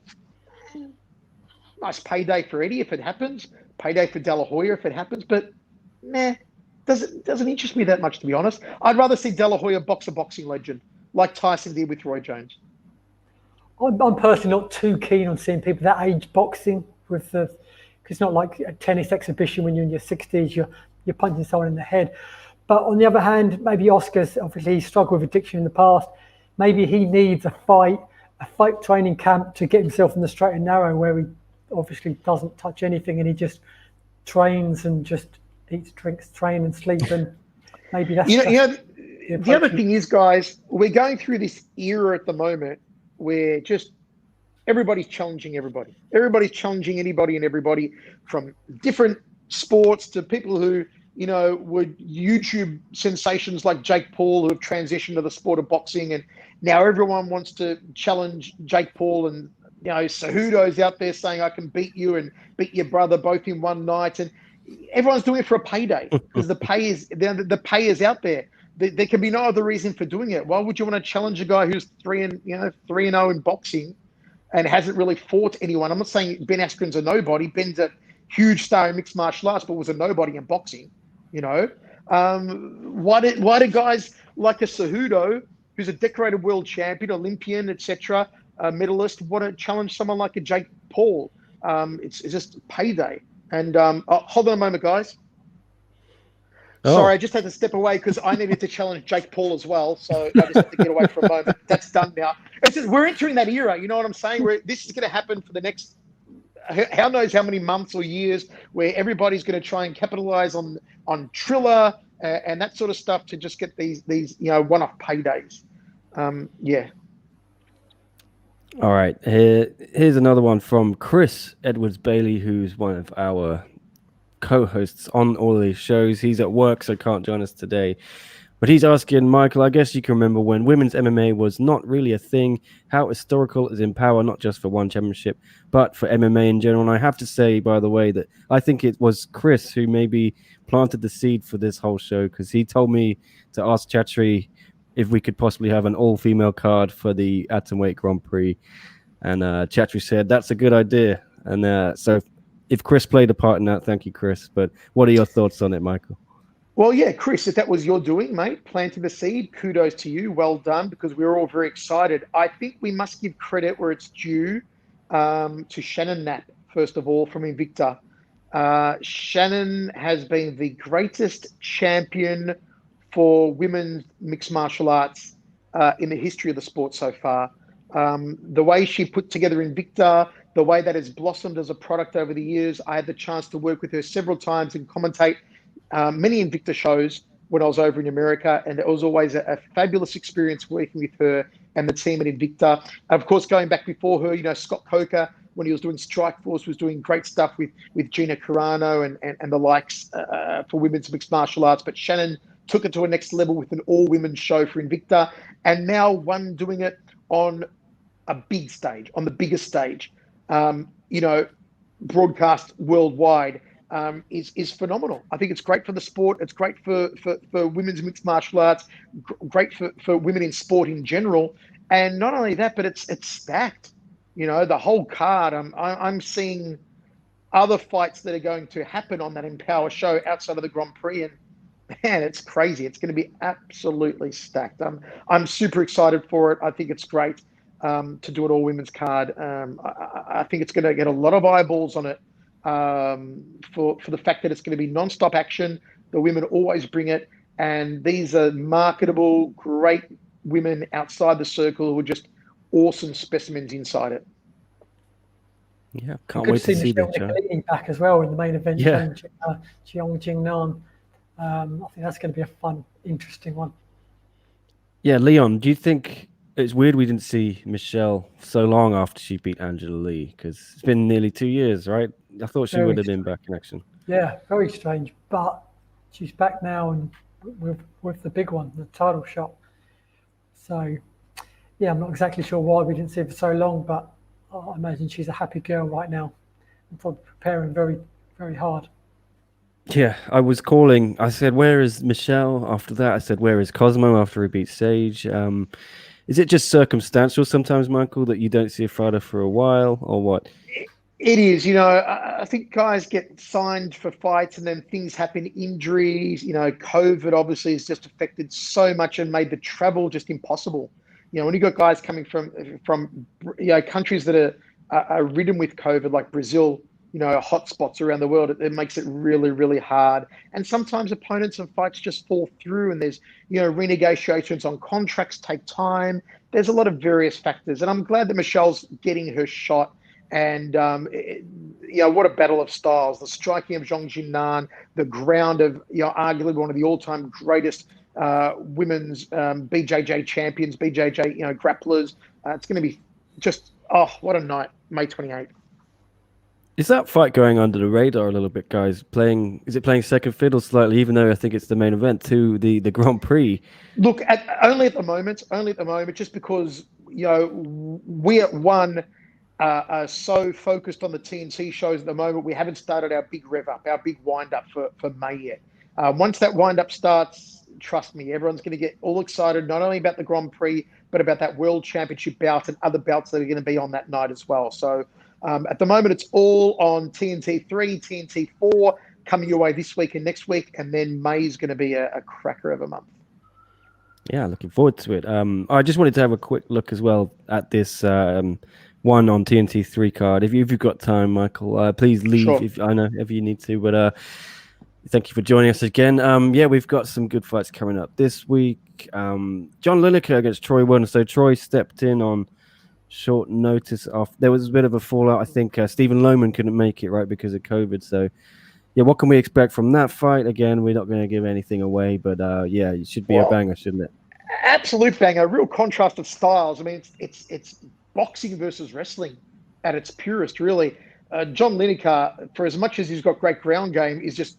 nice payday for Eddie if it happens. Payday for De La Hoya if it happens. But doesn't interest me that much, to be honest. I'd rather see De La Hoya box a boxing legend like Tyson did with Roy Jones. I'm personally not too keen on seeing people that age boxing with the. It's not like a tennis exhibition when you're in your 60s, you're punching someone in the head. But on the other hand, maybe Oscar's obviously struggled with addiction in the past. Maybe he needs a fight training camp to get himself in the straight and narrow, where he obviously doesn't touch anything and he just trains and just eats, drinks, train and sleep. And maybe that's the other thing is, guys, we're going through this era at the moment where just everybody's challenging everybody. Everybody's challenging anybody and everybody, from different sports to people who, were YouTube sensations like Jake Paul, who have transitioned to the sport of boxing. And now everyone wants to challenge Jake Paul, and, Cejudo's out there saying, I can beat you and beat your brother both in one night. And everyone's doing it for a payday because the pay is out there. There can be no other reason for doing it. Why would you want to challenge a guy who's 3-0 in boxing and hasn't really fought anyone? I'm not saying Ben Askren's a nobody. Ben's a huge star in mixed martial arts, but was a nobody in boxing. Why do guys like a Cejudo, who's a decorated world champion, Olympian, etc., medalist, want to challenge someone like a Jake Paul? It's just payday. And hold on a moment, guys. Sorry, I just had to step away because I needed to challenge Jake Paul as well. So I just had to get away for a moment. That's done now. We're entering that era. You know what I'm saying? This is going to happen for the next, how knows how many months or years, where everybody's going to try and capitalize on Triller and that sort of stuff to just get these one-off paydays. Yeah. All right. Here's another one from Chris Edwards Bailey, who's one of our co-hosts on all these shows. He's at work, so can't join us today. But he's asking, Michael, I guess you can remember when women's MMA was not really a thing. How historical is in power, not just for one championship, but for MMA in general? And I have to say, by the way, that I think it was Chris who maybe planted the seed for this whole show, because he told me to ask Chatri if we could possibly have an all-female card for the Atomweight Grand Prix. And Chatri said, that's a good idea. And so if Chris played a part in that, thank you, Chris. But what are your thoughts on it, Michael? Well, yeah, Chris, if that was your doing, mate, planting the seed, kudos to you. Well done, because we're all very excited. I think we must give credit where it's due to Shannon Knapp, first of all, from Invicta. Shannon has been the greatest champion for women's mixed martial arts in the history of the sport so far. The way she put together Invicta, the way that has blossomed as a product over the years. I had the chance to work with her several times and commentate many Invicta shows when I was over in America, and it was always a fabulous experience working with her and the team at Invicta. Of course, going back before her, Scott Coker, when he was doing Strikeforce, was doing great stuff with Gina Carano and the likes for women's mixed martial arts. But Shannon took it to a next level with an all-women's show for Invicta, and now one doing it on a big stage, on the biggest stage. Broadcast worldwide is phenomenal. I think it's great for the sport. It's great for women's mixed martial arts, great for women in sport in general. And not only that, but it's stacked. The whole card. I'm seeing other fights that are going to happen on that Empower show outside of the Grand Prix, and man, it's crazy. It's going to be absolutely stacked. I'm super excited for it. I think it's great. To do an all-women's card. I think it's going to get a lot of eyeballs on it for the fact that it's going to be non-stop action. The women always bring it, and these are marketable, great women outside the circle who are just awesome specimens inside it. Yeah, can't wait to see that, Joe. Back as well in the main event. Yeah. Jiang Jingnan. I think that's going to be a fun, interesting one. Yeah, Leon, do you think it's weird we didn't see Michelle so long after she beat Angela Lee? Because it's been nearly 2 years, right? I thought she would have been back in action. Yeah, very strange. But she's back now and with the big one, the title shot. So, yeah, I'm not exactly sure why we didn't see her for so long, but I imagine she's a happy girl right now and probably preparing very, very hard. Yeah, I was calling. I said, where is Michelle? After that, I said, where is Cosmo after he beat Sage? Is it just circumstantial sometimes, Michael, that you don't see a fighter for a while, or what? It is. I think guys get signed for fights and then things happen, injuries. COVID obviously has just affected so much and made the travel just impossible. When you got guys coming from countries that are ridden with COVID, like Brazil, hotspots around the world, it makes it really, really hard. And sometimes opponents and fights just fall through, and there's, renegotiations on contracts take time. There's a lot of various factors. And I'm glad that Michelle's getting her shot. And, what a battle of styles. The striking of Zhang Jinnan, the ground of, arguably one of the all-time greatest women's BJJ champions, BJJ, grapplers. It's going to be just, what a night, May 28th. Is that fight going under the radar a little bit, guys? Is it playing second fiddle slightly, even though I think it's the main event to the Grand Prix? Look, only at the moment, just because, we at One are so focused on the TNT shows at the moment, we haven't started our big rev up, our big wind up for May yet. Once that wind up starts, trust me, everyone's going to get all excited, not only about the Grand Prix, but about that World Championship bout and other bouts that are going to be on that night as well. So at the moment, it's all on TNT 3, TNT 4, coming your way this week and next week. And then May is going to be a cracker of a month. Yeah, looking forward to it. I just wanted to have a quick look as well at this one on TNT 3 card. If you've got time, Michael, please leave. Sure. If you need to. But Thank you for joining us again. Yeah, we've got some good fights coming up this week. John Lineker against Troy Warden. So Troy stepped in on short notice. There was a bit of a fallout. I think Stephen Lohman couldn't make it, right, because of COVID. So, yeah, what can we expect from that fight? Again, we're not going to give anything away, but yeah, it should be a banger, shouldn't it? Absolute banger. Real contrast of styles. I mean, it's boxing versus wrestling at its purest, really. John Lineker, for as much as he's got great ground game, is just,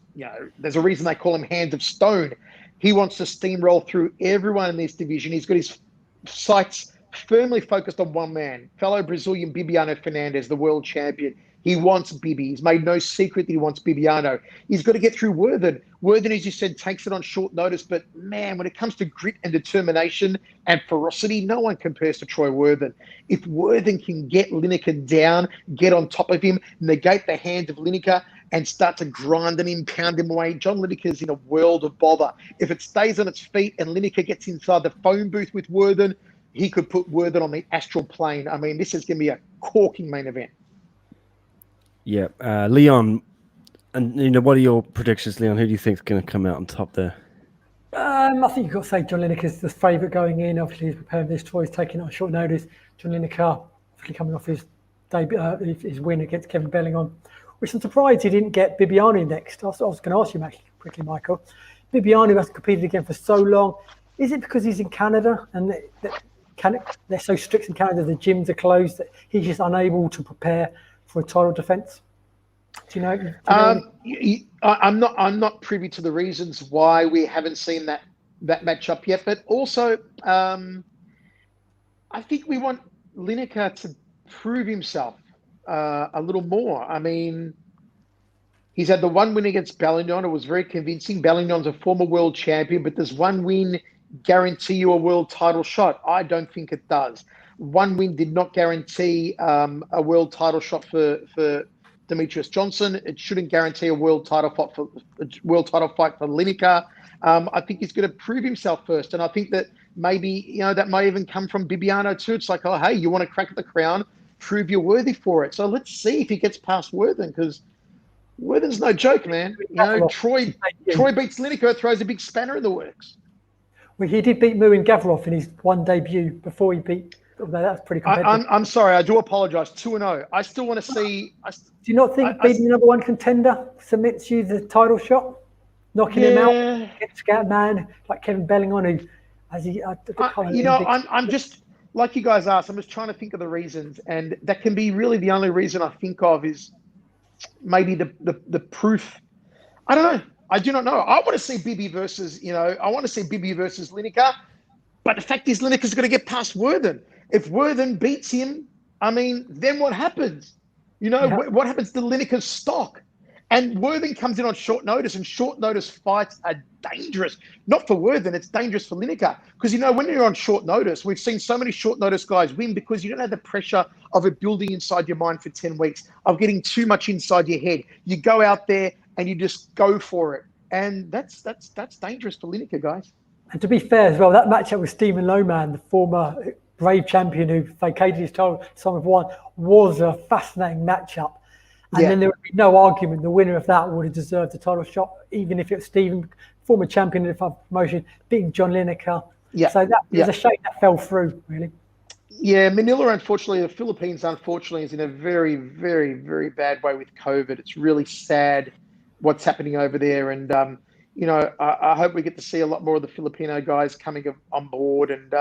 there's a reason they call him Hands of Stone. He wants to steamroll through everyone in this division. He's got his sights firmly focused on one man, fellow Brazilian Bibiano Fernandes, the world champion. He wants Bibi. He's made no secret that he wants Bibiano. He's got to get through Worthen. Worthen, as you said, takes it on short notice. But, man, when it comes to grit and determination and ferocity, no one compares to Troy Worthen. If Worthen can get Lineker down, get on top of him, negate the hand of Lineker, and start to grind him, pound him away, John Lineker's in a world of bother. If it stays on its feet and Lineker gets inside the phone booth with Worthen, he could put Worthen on the astral plane. I mean, this is going to be a corking main event. Yeah, Leon, and what are your predictions, Leon? Who do you think is going to come out on top there? I think you've got to say John Lineker's the favourite going in. Obviously, he's preparing this. Troy's taking it on short notice. John Lineker, obviously coming off his debut, his win against Kevin Bellingham, which I'm surprised he didn't get Bibiano next. I was going to ask you actually quickly, Michael. Bibiano has competed again for so long. Is it because he's in Canada and they're so strict in Canada, the gyms are closed, that he's just unable to prepare for a title defense? Do you know? I'm not privy to the reasons why we haven't seen that matchup yet. But also, I think we want Lineker to prove himself a little more. I mean, he's had the one win against Bellignon. It was very convincing. Bellignon's a former world champion, but does one win guarantee you a world title shot? I don't think it does. One win did not guarantee a world title shot for Demetrious Johnson. It shouldn't guarantee a world title fight for Lineker. I think he's going to prove himself first, and I think that maybe that may even come from Bibiano too. It's like, oh hey, you want to crack the crown, prove you're worthy for it. So let's see if he gets past Worthen, because Worthen's no joke, man. Troy beats Lineker, throws a big spanner in the works. Well, he did beat Muin Gavrilov in his one debut before he beat. That's pretty competitive. I'm sorry. I do apologise. 2-0. I still want to see. Do you not think beating the number one contender submits you the title shot, knocking him out against a scout man like Kevin Bellingham, who, as he, I'm just like you guys asked. I'm just trying to think of the reasons, and that can be really the only reason I think of is maybe the proof. I don't know. I do not know. I want to see Bibi versus Lineker, but the fact is Lineker's going to get past Worthen. If Worthen beats him, I mean, then what happens? What happens to Lineker's stock? And Worthen comes in on short notice, and short notice fights are dangerous. Not for Worthen, it's dangerous for Lineker. Because, when you're on short notice, we've seen so many short notice guys win because you don't have the pressure of it building inside your mind for 10 weeks, of getting too much inside your head. You go out there and you just go for it. And that's dangerous for Lineker, guys. And to be fair as well, that matchup with Stephen Lohman, the former Brave champion who vacated his title, Son of One, was a fascinating matchup. And then there would be no argument. The winner of that would have deserved the title shot, even if it was Stephen, former champion of the promotion, beating John Lineker. Yeah. So that was a shame that fell through, really. Yeah, Manila, unfortunately, the Philippines, unfortunately, is in a very, very, very bad way with COVID. It's really sad what's happening over there. And, I hope we get to see a lot more of the Filipino guys coming on board. And,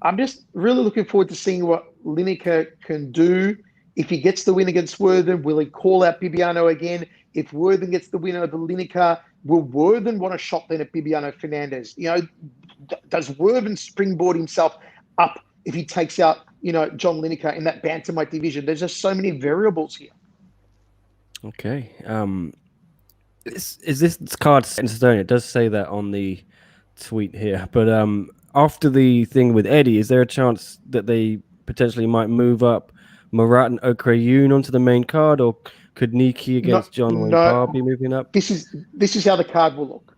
I'm just really looking forward to seeing what Lineker can do. If he gets the win against Worthen, will he call out Bibiano again? If Worthen gets the win over Lineker, will Worthen want a shot then at Bibiano Fernandes? Does Worthen springboard himself up if he takes out, John Lineker in that bantamweight division? There's just so many variables here. Okay. Is this card set in stone? It does say that on the tweet here, but after the thing with Eddie, is there a chance that they potentially might move up Murat and Okreyun onto the main card, or could Niki against John Wayne Parr be moving up? This is how the card will look.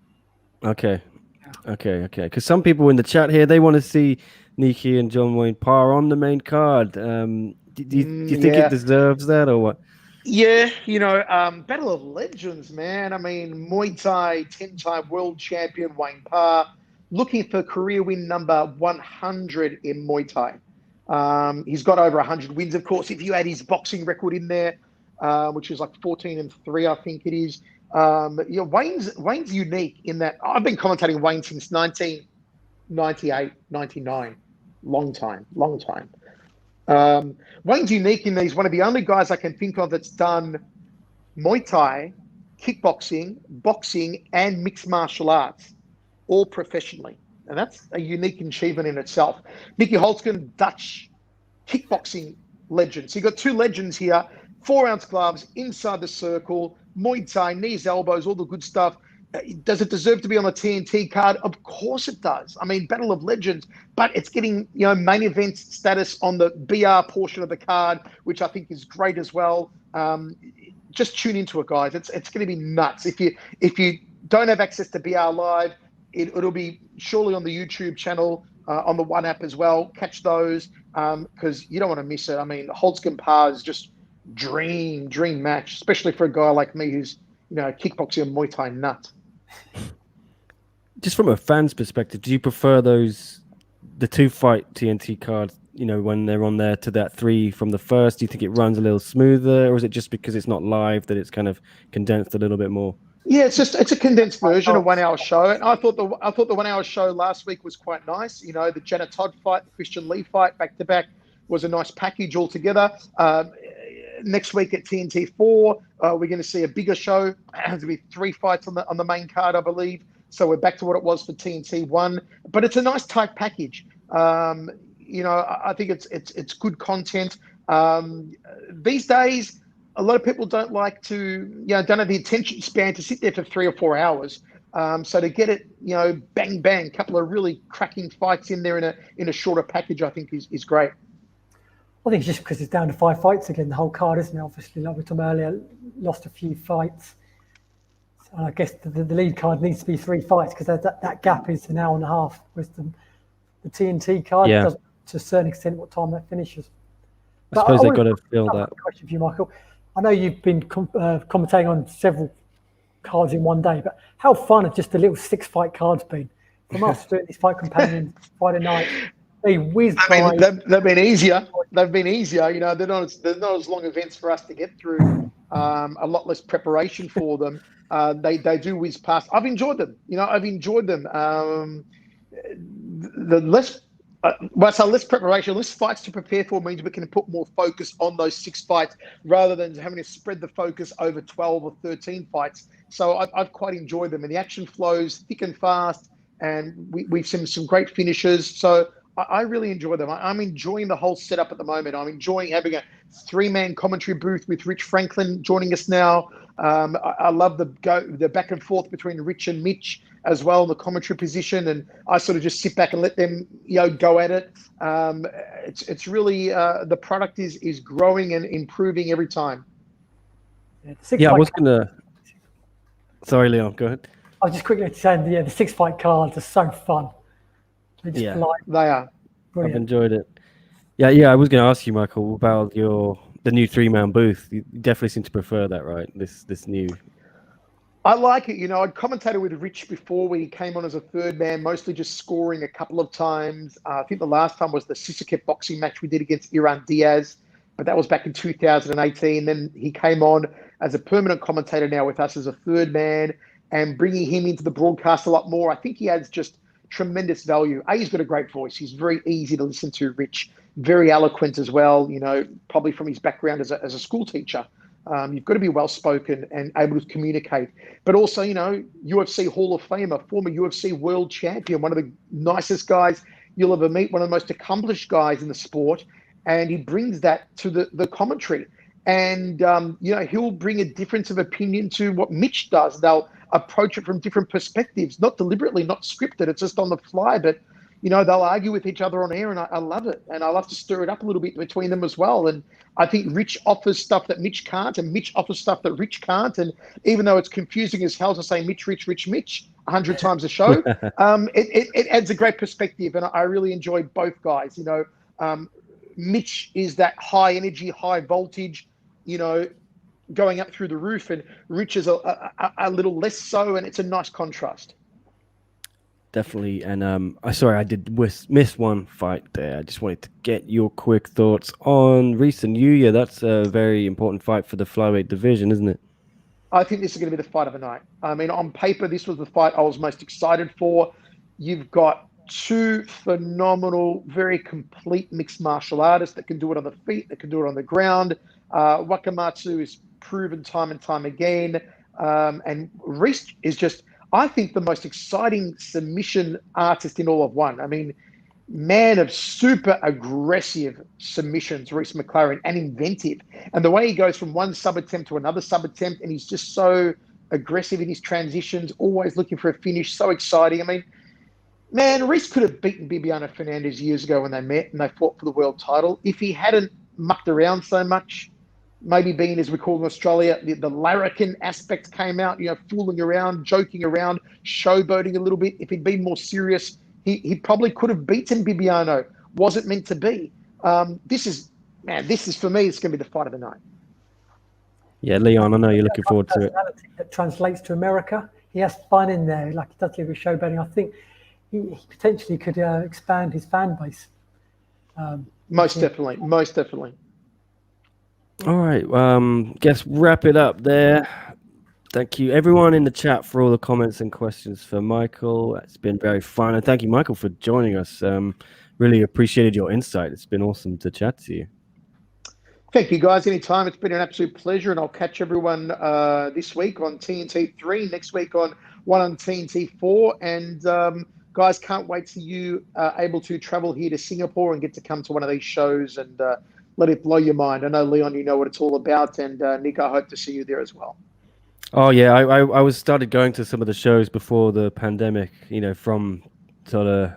Okay. Because some people in the chat here, they want to see Niki and John Wayne Parr on the main card. Do you think it deserves that, or what? Yeah, Battle of Legends, man. I mean, Muay Thai 10-time world champion Wayne Parr looking for career win number 100 in Muay Thai. He's got over 100 wins, of course. If you add his boxing record in there, which is like 14-3, I think it is. Wayne's unique in that I've been commentating Wayne since 1998, 99. Long time. Wayne's unique in that he's one of the only guys I can think of that's done Muay Thai, kickboxing, boxing, and mixed martial arts, all professionally. And that's a unique achievement in itself. Nicky Holtzken, Dutch kickboxing legend. So you got two legends here, 4-ounce gloves, inside the circle, Muay Thai, knees, elbows, all the good stuff. Does it deserve to be on the TNT card? Of course it does. I mean, Battle of Legends, but it's getting main event status on the BR portion of the card, which I think is great as well. Just tune into it, guys. It's going to be nuts. If you don't have access to BR Live, it'll be surely on the YouTube channel, on the One app as well. Catch those because you don't want to miss it. I mean, Holtzken Parr is just dream match, especially for a guy like me who's kickboxing and Muay Thai nut. Just from a fan's perspective, do you prefer the 2-fight TNT cards, when they're on there to that 3 from the first? Do you think it runs a little smoother, or is it just because it's not live that it's kind of condensed a little bit more? Yeah, it's a condensed version of 1 hour show. And I thought the 1 hour show last week was quite nice. The Jenna Todd fight, the Christian Lee fight back to back was a nice package altogether. Next week at TNT 4, we're going to see a bigger show. There's going to be 3 fights on the main card, I believe. So we're back to what it was for TNT 1. But it's a nice tight package. I think it's good content. These days, a lot of people don't like to, don't have the attention span to sit there for 3 or 4 hours. So to get it, bang, bang, couple of really cracking fights in there in a shorter package, I think is great. I think it's just because it's down to 5 fights again, the whole card, isn't it? Obviously, like we talked earlier, lost a few fights. And I guess the lead card needs to be 3 fights because that gap is an hour and a half. With the TNT card, doesn't, to a certain extent, what time that finishes. I suppose they've got to fill that. Question for you, Michael. I know you've been commentating on several cards in one day, but how fun have just the little 6-fight cards been? From us doing these fight companions Friday night, they whiz by. I mean, they've been easier. They've been easier. They're not as long events for us to get through. A lot less preparation for them. They do whiz past. I've enjoyed them. I've enjoyed them. The less. Less preparation, less fights to prepare for means we can put more focus on those 6 fights rather than having to spread the focus over 12 or 13 fights. So I've quite enjoyed them, and the action flows thick and fast, and we've seen some great finishes. So I really enjoy them. I'm enjoying the whole setup at the moment. I'm enjoying having a 3-man commentary booth with Rich Franklin joining us now. I love the back and forth between Rich and Mitch as well in the commentary position, and I sort of just sit back and let them go at it. It's really the product is growing and improving every time. Yeah, I was gonna. Sorry, Leon, go ahead. I was just quickly saying, the 6-fight cards are so fun. They are. Brilliant. I've enjoyed it. Yeah. I was going to ask you, Michael, about the new 3-man booth. You definitely seem to prefer that, right? This new. I like it. I'd commentated with Rich before when he came on as a 3rd man, mostly just scoring a couple of times. I think the last time was the Sissoko boxing match we did against Iran Diaz, but that was back in 2018. Then he came on as a permanent commentator now with us as a 3rd man, and bringing him into the broadcast a lot more. I think he adds just tremendous value. He's got a great voice. He's very easy to listen to, Rich. Very eloquent as well, probably from his background as a school teacher. You've got to be well-spoken and able to communicate. But also, UFC Hall of Famer, former UFC world champion, one of the nicest guys you'll ever meet, one of the most accomplished guys in the sport. And he brings that to the commentary. And, he'll bring a difference of opinion to what Mitch does. They'll approach it from different perspectives, not deliberately, not scripted. It's just on the fly. But, they'll argue with each other on air, and I love it. And I love to stir it up a little bit between them as well. And I think Rich offers stuff that Mitch can't, and Mitch offers stuff that Rich can't. And even though it's confusing as hell to say Mitch, Rich, Mitch 100 times a show, it adds a great perspective. And I really enjoy both guys. Mitch is that high energy, high voltage, going up through the roof, and Rich is a little less so, and it's a nice contrast. Definitely. And sorry, I did miss one fight there. I just wanted to get your quick thoughts on recent Yuya. That's a very important fight for the flyweight division, isn't it? I think this is going to be the fight of the night. I mean, on paper, this was the fight I was most excited for. You've got two phenomenal, very complete mixed martial artists that can do it on the feet, that can do it on the ground. Wakamatsu is proven time and time again. And Reese is just, I think, the most exciting submission artist in all of one. I mean, man of super aggressive submissions, Reese McLaren, and inventive. And the way he goes from one sub attempt to another sub attempt, and he's just so aggressive in his transitions, always looking for a finish, so exciting. I mean, man, Reese could have beaten Bibiano Fernandez years ago when they met and they fought for the world title. If he hadn't mucked around so much, maybe being, as we call in Australia, the larrikin aspect came out, fooling around, joking around, showboating a little bit. If he'd been more serious, he probably could have beaten Bibiano. Wasn't meant to be. This is for me, it's going to be the fight of the night. Yeah, Leon, I know you're looking forward to it. That translates to America. He has fun in there, like he does with showboating. I think he potentially could expand his fan base. Most definitely. All right, guess wrap it up there. Thank you, everyone in the chat, for all the comments and questions for Michael. It's been very fun. And thank you, Michael, for joining us. Really appreciated your insight. It's been awesome to chat to you. Thank you, guys. Anytime. It's been an absolute pleasure. And I'll catch everyone this week on TNT 3, next week on TNT 4. And guys, can't wait to you able to travel here to Singapore and get to come to one of these shows and let it blow your mind. I know, Leon, you know what it's all about. And Nick, I hope to see you there as well. Oh yeah, I started going to some of the shows before the pandemic. From sort of,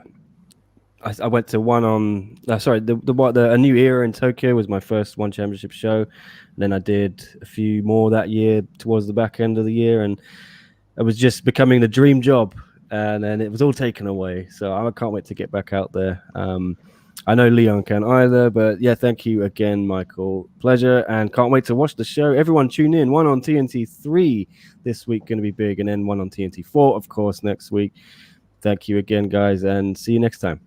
I went to one on. A New Era in Tokyo was my first One Championship show. And then I did a few more that year towards the back end of the year, and it was just becoming the dream job. And then it was all taken away. So I can't wait to get back out there. I know Leon can either, but yeah, thank you again, Michael. Pleasure, and can't wait to watch the show. Everyone tune in. One on TNT 3 this week, going to be big, and then one on TNT 4, of course, next week. Thank you again, guys, and see you next time.